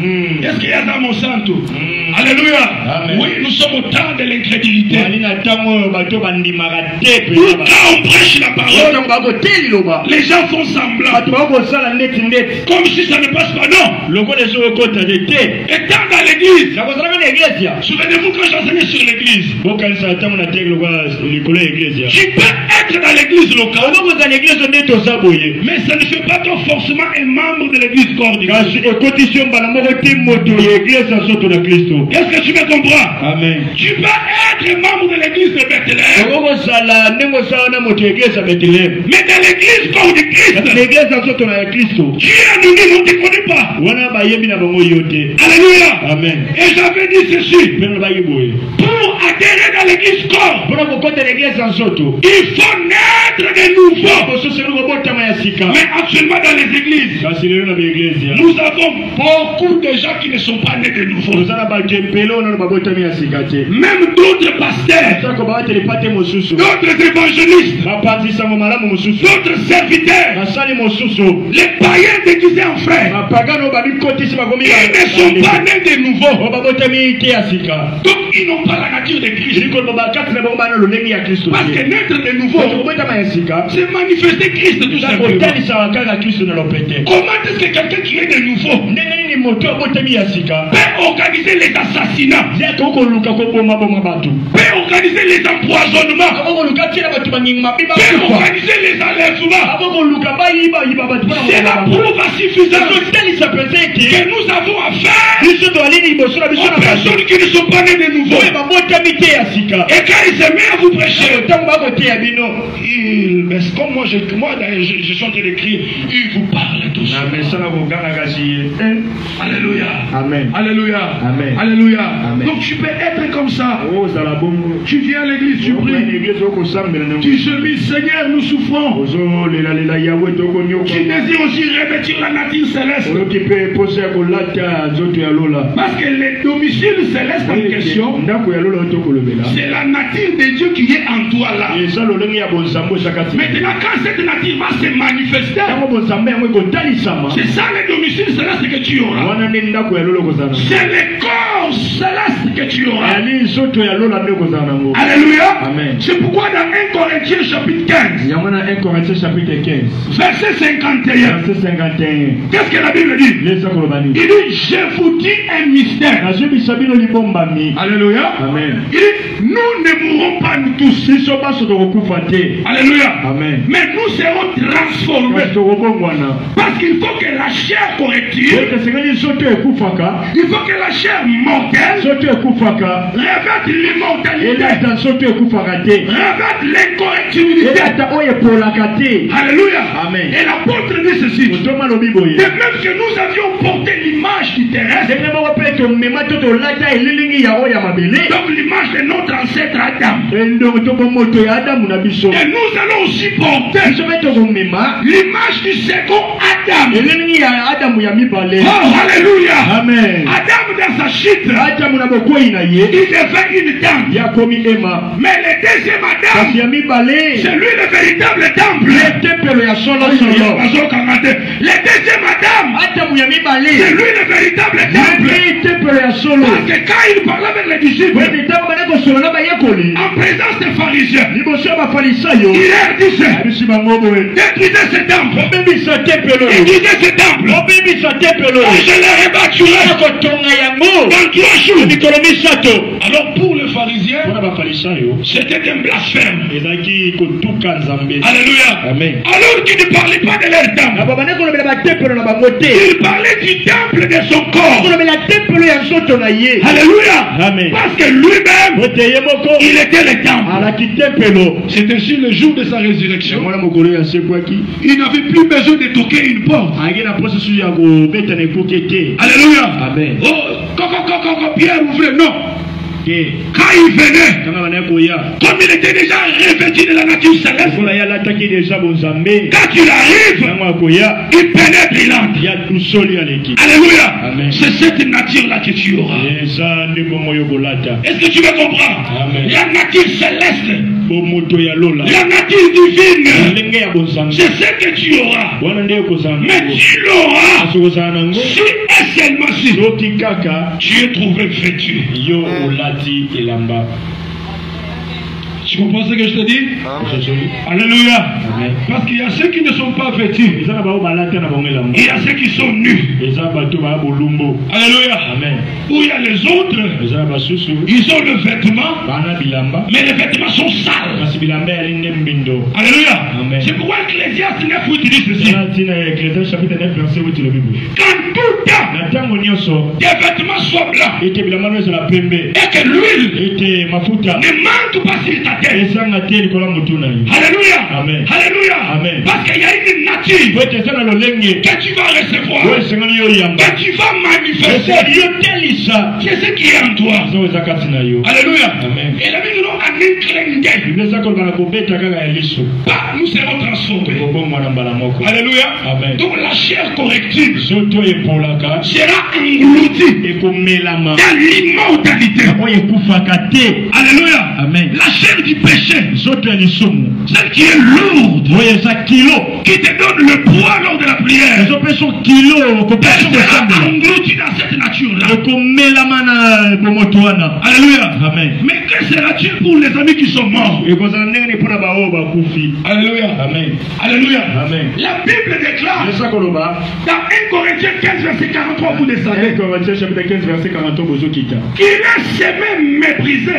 Speaker 2: Est-ce qu'il y a dans mon santo? Alléluia. Oui, nous sommes au temps de l'incrédulité. Ou quand on prêche la parole, les gens font semblant. Comme si ça ne passe pas. Non. Étant dans l'église, souvenez-vous quand j'enseignais sur l'église, tu peux être dans l'église locale, mais ça ne fait pas toi forcément un membre de l'église cordiale. Est-ce que tu me comprends?
Speaker 5: Amen.
Speaker 2: Tu peux être membre de l'église de Bethléem, mais dans l'église corps de Christ, Dieu a donné, on ne te connaît pas. Alléluia.
Speaker 5: Amen.
Speaker 2: Et j'avais dit ceci. Pour adhérer dans l'église corps, il faut naître de nouveau. Mais actuellement dans les églises, nous avons beaucoup de gens qui ne sont pas nés de nouveau. Même d'autres pasteurs, d'autres évangélistes, d'autres serviteurs, les païens déguisés en frères, ils ne sont pas nés de nouveau. Donc ils n'ont pas la nature de Christ. Parce que naître de nouveau, c'est manifester Christ tout simplement. Comment est-ce que quelqu'un qui est de nouveau peut organiser les assassinats, peut organiser les empoisonnements, peut organiser les enlèvements? C'est la preuve suffisante que nous avons affaire aux personnes qui ne sont pas nées de nouveau. Et quand il se met à vous prêcher, comme moi je suis en train d'écrire, il vous parle doucement. Alléluia.
Speaker 5: Amen.
Speaker 2: Alléluia.
Speaker 5: Amen.
Speaker 2: Alléluia.
Speaker 5: Amen.
Speaker 2: Donc tu peux être comme ça. Tu viens à l'église, tu pries. Tu dis, Seigneur, nous souffrons. Tu désires aussi revêtir la nature céleste. Parce que le domicile céleste en question, c'est la nature de Dieu qui est en toi là. Maintenant, quand cette nature va se manifester, c'est ça le domicile céleste que tu auras. C'est le corps céleste que tu auras. Alléluia.
Speaker 5: Amen.
Speaker 2: C'est pourquoi dans 1 Corinthiens chapitre 15, verset 51, qu'est-ce que la Bible dit? Il dit, je vous dis un mystère. Alléluia.
Speaker 5: Amen.
Speaker 2: Il dit, nous ne mourrons pas nous tous. Alléluia.
Speaker 5: Amen.
Speaker 2: Mais nous serons transformés. Parce qu'il faut que la chair corrective, il faut que la chair mortelle revête l'immortalité, revête l'incorrectibilité. Alléluia.
Speaker 5: Amen.
Speaker 2: Et l'apôtre dit ceci. De même que nous avions porté l'image du terrestre, donc l'image de notre ancêtre Adam, et nous allons aussi porter l'image du second Adam. Oh, alléluia.
Speaker 5: Amen.
Speaker 2: Adam dans sa chute, il devait une dame. Mais le deuxième Adam, c'est lui le véritable temple. Le deuxième Adam, c'est lui le véritable temple. Parce que quand il parlait avec les disciples, en présence des pharisiens, il leur disait, détruisez ce temple. Détruisez ce temple. Je le rebâtirai dans 3 jours. Alors pour les pharisiens, c'était un blasphème. Alléluia.
Speaker 5: Amen.
Speaker 2: Alors qu'il ne parlait pas de leur temple, il parlait du temple de son corps. Alléluia.
Speaker 5: Amen.
Speaker 2: Parce que lui-même, il était le temple.
Speaker 1: C'est ainsi le jour de sa résurrection.
Speaker 2: Il n'avait plus besoin de toquer une porte. Alléluia.
Speaker 5: Amen.
Speaker 2: Oh, Pierre ouvrait, non. Quand il venait, comme il était déjà revêtu de la nature céleste, quand il arrive, il pénètre, il entre. Alléluia. C'est cette nature-là que tu auras. Est-ce que tu veux comprendre?
Speaker 5: Amen.
Speaker 2: La nature céleste, la nature divine, c'est ce que tu auras. Mais tu l'auras si et seulement si tu es trouvé vêtu.
Speaker 1: Tu comprends ce que je te dis? Alléluia.
Speaker 5: Amen.
Speaker 1: Parce qu'il y a ceux qui ne sont pas vêtus.
Speaker 2: Il y a ceux qui sont nus. Alléluia.
Speaker 5: Amen.
Speaker 2: Où il y a les autres, ils ont le vêtement, mais les vêtements sont sales. Alléluia.
Speaker 5: Amen.
Speaker 2: C'est pourquoi Ecclésiaste 9 vous dit ceci. Quand tout temps, tes vêtements soient blancs et que l'huile ne manque pas sur ta tête. Alléluia.
Speaker 5: Amen.
Speaker 2: Alléluia.
Speaker 5: Amen.
Speaker 2: Parce qu'il y a une nature que tu vas recevoir, que tu vas manifester. C'est ce qui est en toi. Alléluia.
Speaker 5: Amen.
Speaker 2: Et la Bible nous a mis nous serons transformés. Alléluia.
Speaker 5: Amen.
Speaker 2: Donc la chair corrective sera engloutie dans l'immortalité. Alléluia.
Speaker 5: Amen.
Speaker 2: La chair du péché, celle qui est lourde, qui te donne le poids lors de la prière, elle sera engloutie dans cette nature-là. Alléluia.
Speaker 5: Amen.
Speaker 2: Mais que sera-t-il pour les amis qui sont morts? Alléluia.
Speaker 5: Amen.
Speaker 2: Alléluia.
Speaker 5: Amen.
Speaker 2: La Bible déclare dans 1 Corinthiens 15 verset 43, vous descendez, qu'il est semé méprisé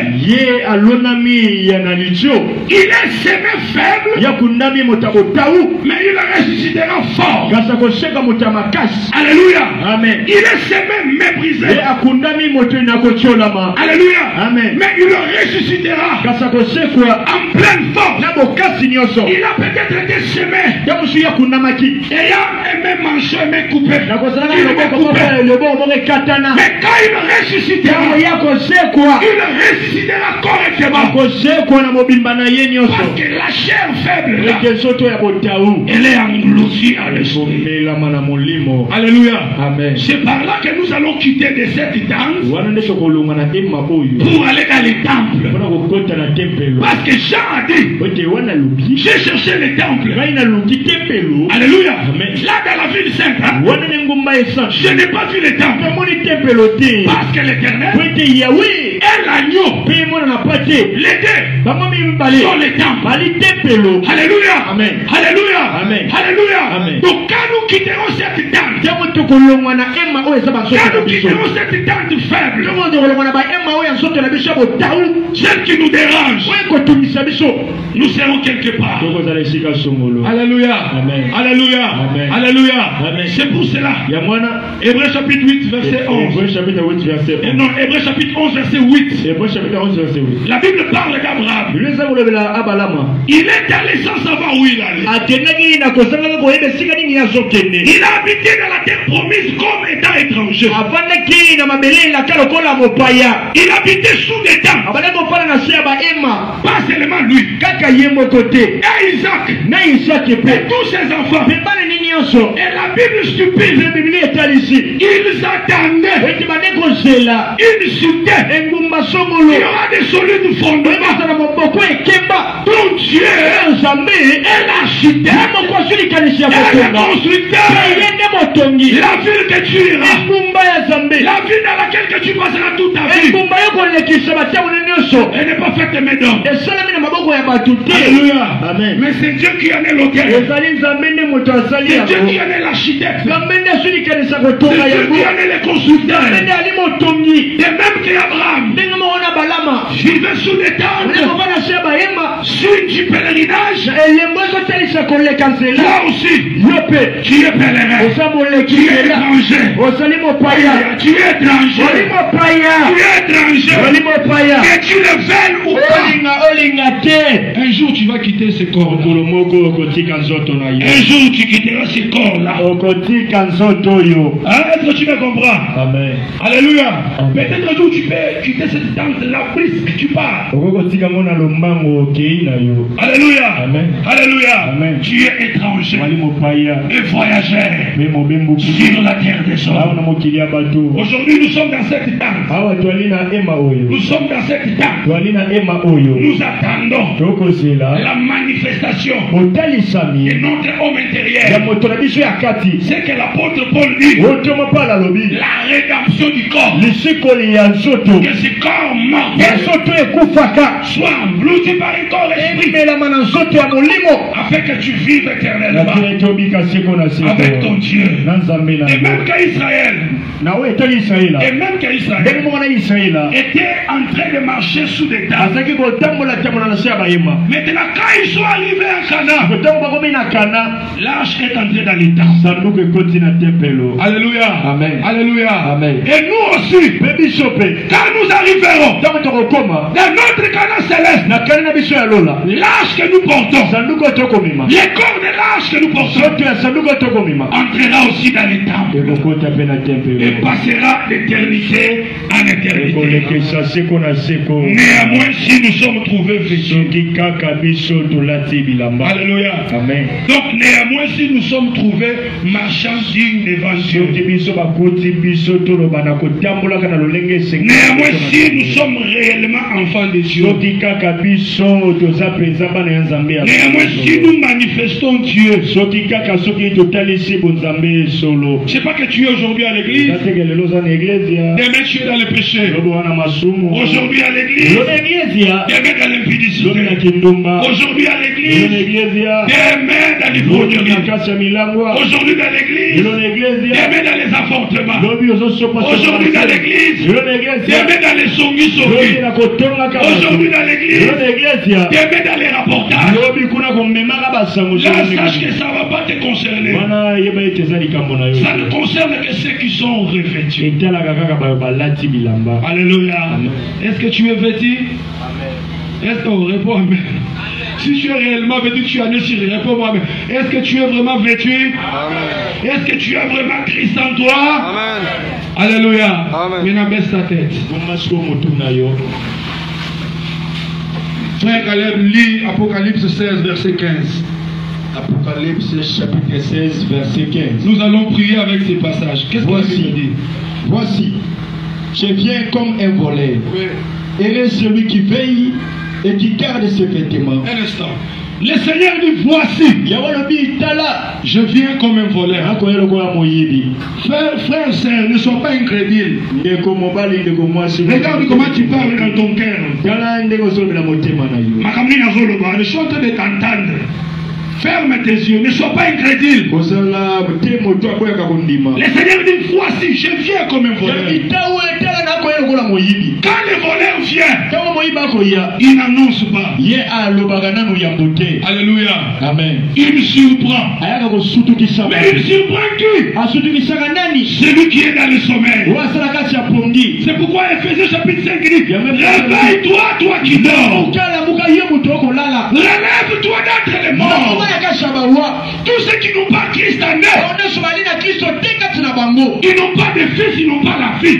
Speaker 5: lonami ya na litio.
Speaker 2: Il est semé faible,
Speaker 5: Ya kunami motabotaou.
Speaker 2: mais il ressuscitera fort.
Speaker 5: Kasa kosheka motamakas.
Speaker 2: Alléluia.
Speaker 5: Amen.
Speaker 2: Il est semé méprisé.
Speaker 5: Et akundami moto na kotiolama.
Speaker 2: Alléluia.
Speaker 5: Amen.
Speaker 2: Mais il ressuscitera
Speaker 5: Kasa koshekwa
Speaker 2: en pleine force.
Speaker 5: na bokasi nyoso.
Speaker 2: Il a peut-être été semé
Speaker 5: Ya musu ya kunamaki.
Speaker 2: ayant aimé manger, aimé couper.
Speaker 5: Na kosala
Speaker 2: Il
Speaker 5: na
Speaker 2: aimait
Speaker 5: boko
Speaker 2: couper.
Speaker 5: le bon mo katana.
Speaker 2: Mais quand il ressuscitera,
Speaker 5: Ya koshekwa.
Speaker 2: il ressuscitera correctement.
Speaker 5: Koshekwa na mobimba na ye nyoso.
Speaker 2: Parce que la chair faible, là,
Speaker 5: Eke soto ya botaou.
Speaker 2: elle est engloutie à l'esprit.
Speaker 5: Melama na molimo.
Speaker 2: Alléluia.
Speaker 5: Amen.
Speaker 2: C'est par là que nous allons quitter de cette tente
Speaker 5: Wana ndesho kolonga na ema oyo.
Speaker 2: pour aller dans les temples.
Speaker 5: Wana kokota na tempelo.
Speaker 2: Parce que Jean a dit,
Speaker 5: Ote wana lubi.
Speaker 2: j'ai cherché les temples.
Speaker 5: Ngai na luki tempelo.
Speaker 2: Alléluia.
Speaker 5: Amen.
Speaker 2: Là dans la ville sainte, hein,
Speaker 5: Wana ngumba esa.
Speaker 2: je n'ai pas vu les temples.
Speaker 5: Moni tempelo te.
Speaker 2: Parce que l'éternel
Speaker 5: Ote Yahweh.
Speaker 2: et l'agneau,
Speaker 5: Pe mona na pate.
Speaker 2: les deux,
Speaker 5: Bamami mbale.
Speaker 2: sont les temples.
Speaker 5: Bali tempelo.
Speaker 2: Alléluia.
Speaker 5: Amen.
Speaker 2: Alléluia.
Speaker 5: Amen.
Speaker 2: Alléluia.
Speaker 5: Amen.
Speaker 2: Donc quand nous quitterons cette tente,
Speaker 5: Jamu to kolonga na ema oyo esa baso.
Speaker 2: quand nous quitterons cette tente faible,
Speaker 5: Jamu to kolonga na ba ema oyo nsoto na biso botaou.
Speaker 2: celle qui nous dérange,
Speaker 5: Oyo kotumisa biso.
Speaker 2: nous serons quelque part.
Speaker 5: Toko za lesika songolo.
Speaker 2: Alléluia.
Speaker 5: Amen.
Speaker 2: Alléluia.
Speaker 5: Amen.
Speaker 2: Alléluia.
Speaker 5: Amen.
Speaker 2: C'est pour cela.
Speaker 5: Ya mwana.
Speaker 2: Hébreu chapitre 8, verset 11.
Speaker 5: Hébreu chapitre 8 verset
Speaker 2: Et
Speaker 5: 11.
Speaker 2: non, Hébreu chapitre 11, verset 8.
Speaker 5: Hébreu chapitre 11 verset 8.
Speaker 2: La Bible parle d'Abraham.
Speaker 5: Biluza kulobela abalama.
Speaker 2: Il est allé sans savoir où il allait.
Speaker 5: Akendaki na kozanga koyeba esika nini azokende.
Speaker 2: Il a habité dans la terre promise comme étant étranger.
Speaker 5: Avandaki na mabele la lokola mopaya.
Speaker 2: Il habitait sous des tentes.
Speaker 5: Abandaki kopala na se ya baema.
Speaker 2: Pas seulement lui.
Speaker 5: Kaka ye moko te.
Speaker 2: Et Isaac.
Speaker 5: Na Isaki
Speaker 2: Et
Speaker 5: pe.
Speaker 2: tous ses enfants.
Speaker 5: Pe bale nini nyonso.
Speaker 2: Et la Bible stupide.
Speaker 5: Pe Biblia etali ici.
Speaker 2: Ils attendaient
Speaker 5: Eti bande kozela.
Speaker 2: une cité.
Speaker 5: Engumba songolo.
Speaker 2: Il y aura des solides fondements.
Speaker 5: Oyebasa moboko ekemba.
Speaker 2: Ton Dieu
Speaker 5: Nzambe.
Speaker 2: est l'architecte.
Speaker 5: Moko asuli kanisi ya
Speaker 2: Et le
Speaker 5: kotonga.
Speaker 2: constructeur.
Speaker 5: Ye nde motongi.
Speaker 2: La ville que tu iras.
Speaker 5: Engumba ya Nzambe.
Speaker 2: La ville dans laquelle que tu passeras toute ta vie.
Speaker 5: Engumba yo kolekisa batamu nyonso.
Speaker 2: Elle n'est pas faite de mes dons.
Speaker 5: Esalami na maboko ya bato te.
Speaker 2: Alléluia.
Speaker 5: Amen.
Speaker 2: Mais c'est Dieu qui en est l'auteur.
Speaker 5: Ezali Nzambe nde moto asali
Speaker 2: C'est Dieu qui
Speaker 5: yango.
Speaker 2: en est l'architecte.
Speaker 5: Nzambe nde asuli kanisa
Speaker 2: C'est
Speaker 5: kotonga
Speaker 2: Dieu
Speaker 5: yango.
Speaker 2: qui en est le constructeur.
Speaker 5: Nzambe nde ali motongi.
Speaker 2: De même qu'Abraham
Speaker 5: Ndenge moko na balama.
Speaker 2: vivait sous les tentes,
Speaker 5: Olekova na se ya bahema.
Speaker 2: sur du pèlerinage.
Speaker 5: Elembo ezotalisa koleka nzela.
Speaker 2: Toi aussi,
Speaker 5: Yo mpe
Speaker 2: tu es pèlerin.
Speaker 5: oza moleki
Speaker 2: Tu es
Speaker 5: nzela.
Speaker 2: étranger.
Speaker 5: Ozali mopaya.
Speaker 2: Tu es
Speaker 5: Oli
Speaker 2: étranger.
Speaker 5: mopaya.
Speaker 2: Tu es étranger.
Speaker 5: Oli mopaya.
Speaker 2: Que tu le veuilles ou pas.
Speaker 5: Olinga te.
Speaker 2: Un jour, tu vas quitter ce corps.
Speaker 5: Okolo moko okotika nzoto na yo.
Speaker 2: Un jour, tu quitteras ce corps-là.
Speaker 5: Okotika nzoto yo.
Speaker 2: Hein? Est-ce que tu me comprends?
Speaker 5: Amen.
Speaker 2: Alléluia. Peut-être un jour, tu peux quitter cette tente-là, brisque, tu pars.
Speaker 5: Okotika mona lombango okei na yo.
Speaker 2: Alléluia.
Speaker 5: Amen.
Speaker 2: Alléluia.
Speaker 5: Amen.
Speaker 2: Tu es étranger
Speaker 5: Wali mopaya.
Speaker 2: et voyageur
Speaker 5: Me mobembo
Speaker 2: sur la terre des
Speaker 5: awa
Speaker 2: hommes.
Speaker 5: na mokili ya bato.
Speaker 2: Aujourd'hui, nous sommes dans cette tente.
Speaker 5: Awa twali na ema oyo.
Speaker 2: Nous sommes dans cette tente.
Speaker 5: Twali na ema oyo.
Speaker 2: Nous attendons
Speaker 5: Tokozela
Speaker 2: la manifestation
Speaker 5: otalisami
Speaker 2: de notre homme
Speaker 5: ya
Speaker 2: intérieur.
Speaker 5: moto na biso ya kati.
Speaker 2: C'est que l'apôtre Paul dit
Speaker 5: Otoma pala lobi.
Speaker 2: la rédemption du corps.
Speaker 5: Lisikoli ya nzoto.
Speaker 2: Que ce corps mort
Speaker 5: Ya nzoto ekufaka.
Speaker 2: soit englouti par un corps esprit
Speaker 5: Emelama na nzoto ya molimo.
Speaker 2: afin que tu vives éternellement
Speaker 5: Lakini tobika seko na
Speaker 2: avec ton
Speaker 5: seko.
Speaker 2: Dieu.
Speaker 5: Na nzambe na
Speaker 2: Et
Speaker 5: yo.
Speaker 2: même qu'Israël,
Speaker 5: Na oyo etali Israela.
Speaker 2: et même
Speaker 5: Ndenge
Speaker 2: qu'Israël
Speaker 5: moko na Israela.
Speaker 2: était en train de marcher sous des tables.
Speaker 5: Azaki kotambola tambola na se ya bahema.
Speaker 2: Maintenant, quand ils sont arrivés à Cana,
Speaker 5: Kotango bakomi na Kana.
Speaker 2: l'arche est entrée dans les temps.
Speaker 5: Sanduku ekoti na tempelo.
Speaker 2: Alléluia.
Speaker 5: Amen.
Speaker 2: Alléluia.
Speaker 5: Amen.
Speaker 2: Et nous aussi,
Speaker 5: Pe biso pe.
Speaker 2: quand nous arriverons
Speaker 5: Ntango tokokoma
Speaker 2: dans notre Cana céleste,
Speaker 5: na Kana na biso ya lola.
Speaker 2: l'arche que nous portons,
Speaker 5: Sanduku oyo tokomema.
Speaker 2: les corps de l'arche que nous portons,
Speaker 5: Soto ya sanduku oyo tokomema.
Speaker 2: entrera aussi dans les temples
Speaker 5: Ekokota pe na
Speaker 2: et
Speaker 5: tempelo.
Speaker 2: passera d'éternité en éternité.
Speaker 5: Ekolekisa seko na seko.
Speaker 2: Néanmoins, si nous sommes trouvés vêtus,
Speaker 5: Soki kaka biso tolati bilamba.
Speaker 2: alléluia.
Speaker 5: Amen.
Speaker 2: Donc, néanmoins, si nous sommes trouvés marchant digne devant Dieu,
Speaker 5: Soki biso bakoti biso toloba na kotambolaka na lolenge esengeli.
Speaker 2: néanmoins, si nous sommes réellement enfants de Dieu,
Speaker 5: Soki kaka biso toza mpenza bana ya nzambe ya
Speaker 2: néanmoins, si nous manifestons Dieu,
Speaker 5: soki kaka soki totalisi bonzambe solo.
Speaker 2: je sais pas que tu es aujourd'hui à l'église,
Speaker 5: Nateke lelo za na eglezia.
Speaker 2: demain tu es dans le péché,
Speaker 5: Lobo wana masumu.
Speaker 2: aujourd'hui à l'église,
Speaker 5: Lelo na eglezia.
Speaker 2: demain dans
Speaker 5: Lobo na
Speaker 2: l'impudicité,
Speaker 5: kindumba.
Speaker 2: aujourd'hui à
Speaker 5: Lelo na
Speaker 2: l'église,
Speaker 5: eglezia.
Speaker 2: demain dans
Speaker 5: Lobi na
Speaker 2: l'ivrognerie,
Speaker 5: kasi ya milangwa.
Speaker 2: aujourd'hui dans l'église,
Speaker 5: Lelo na eglezia.
Speaker 2: demain dans les avortements,
Speaker 5: Lobi ozosopa
Speaker 2: aujourd'hui dans l'église,
Speaker 5: Lelo na eglezia.
Speaker 2: demain dans les songi-songi,
Speaker 5: Lobi na
Speaker 2: Aujourd'hui dans l'église, demain dans les rapportages. Là, sache que ça ne va pas te concerner. Ça ne concerne que ceux qui sont revêtus. Alléluia. Est-ce que tu es vêtu? Est-ce qu'on répond amen? Si tu es réellement vêtu, tu as né sur réponds-moi. Est-ce que tu es vraiment vêtu? Est-ce que tu as vraiment Christ en toi? Amen. Alléluia. Maintenant baisse ta tête. Frère Caleb, lis Apocalypse 16, verset 15.
Speaker 4: Apocalypse chapitre 16, verset 15.
Speaker 2: Nous allons prier avec ces passages. Qu'est-ce que
Speaker 4: Voici,
Speaker 2: dit?
Speaker 4: voici, je viens comme un voleur.
Speaker 2: Oui.
Speaker 4: Heureux celui qui veille et qui garde ses vêtements.
Speaker 2: Un instant. Le Seigneur dit, voici, je viens comme un voleur. Frère, sœur, ne sois pas incrédule. Regarde comment tu parles dans ton cœur. Je suis en train de t'entendre. Ferme tes yeux, ne sois pas incrédule. Le Seigneur dit, voici, je viens comme un voleur. Quand le voleur vient, il n'annonce pas. Alléluia.
Speaker 4: Amen.
Speaker 2: Il surprend. Mais il surprend qui? Celui qui est dans le sommeil. C'est pourquoi Ephésiens chapitre 5 dit, réveille-toi, toi qui dors. Relève-toi d'entre les morts. Tous ceux qui n'ont pas Christ en eux, ils n'ont pas de fils, ils n'ont pas la fille.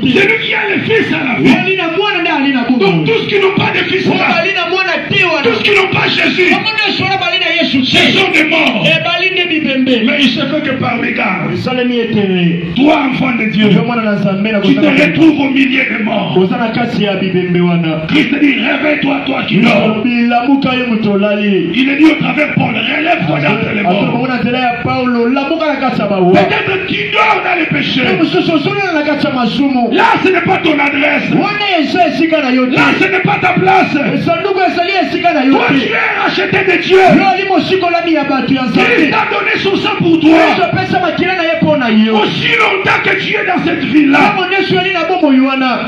Speaker 2: Celui qui a le fils a la vie. Donc tous qui n'ont pas de fils là, tous qui n'ont pas Jésus, ce sont des morts. Mais il se fait que par l'égard, toi enfant de Dieu, tu te retrouves au milieu des morts. Christ dit, réveille-toi, toi qui dors. Il est dit au travers Paul, relève-toi d'entre les morts. Peut-être tu dors dans les péchés. Là, ce n'est pas ton adresse. Là, ce n'est pas ta place. Toi, tu es racheté de Dieu. Il t'a donné son sang pour toi. Aussi longtemps que tu es dans cette ville-là,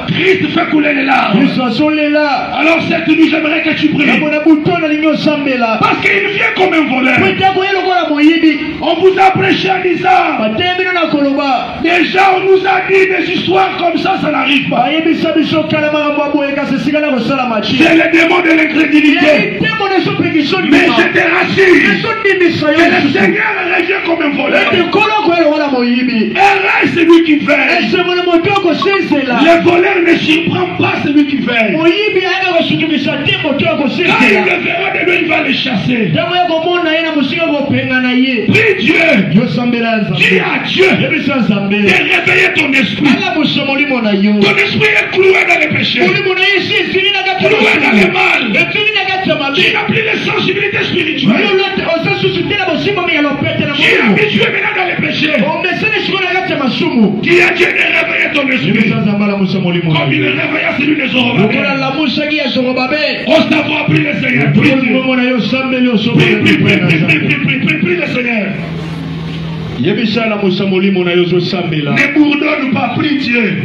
Speaker 2: Christ fait couler les larmes. Alors cette nuit, j'aimerais que tu pries. Parce qu'il vient comme un voleur. On vous a prêché en disant, déjà on nous a dit des histoires comme ça, ça n'arrive pas. C'est le démon de l'incrédulité. Mais je te rassure que le Seigneur revient comme un voleur. Erreur celui qui veille. Le voleur ne surprend pas celui qui veille. Quand il le verra de lui, il va le chasser. Prie Dieu. Dis à Dieu de réveiller ton esprit. Ton esprit est cloué dans les péchés, cloué dans le mal. Tu n'as plus de sensibilité spirituelle. Tu es habitué maintenant dans les péchés. Dis à Dieu de réveiller ton esprit comme il réveilla celui des Zorobabel. On s'avoir pris le Seigneur. Prie le Seigneur. Ne bourdonne pas, prie Dieu.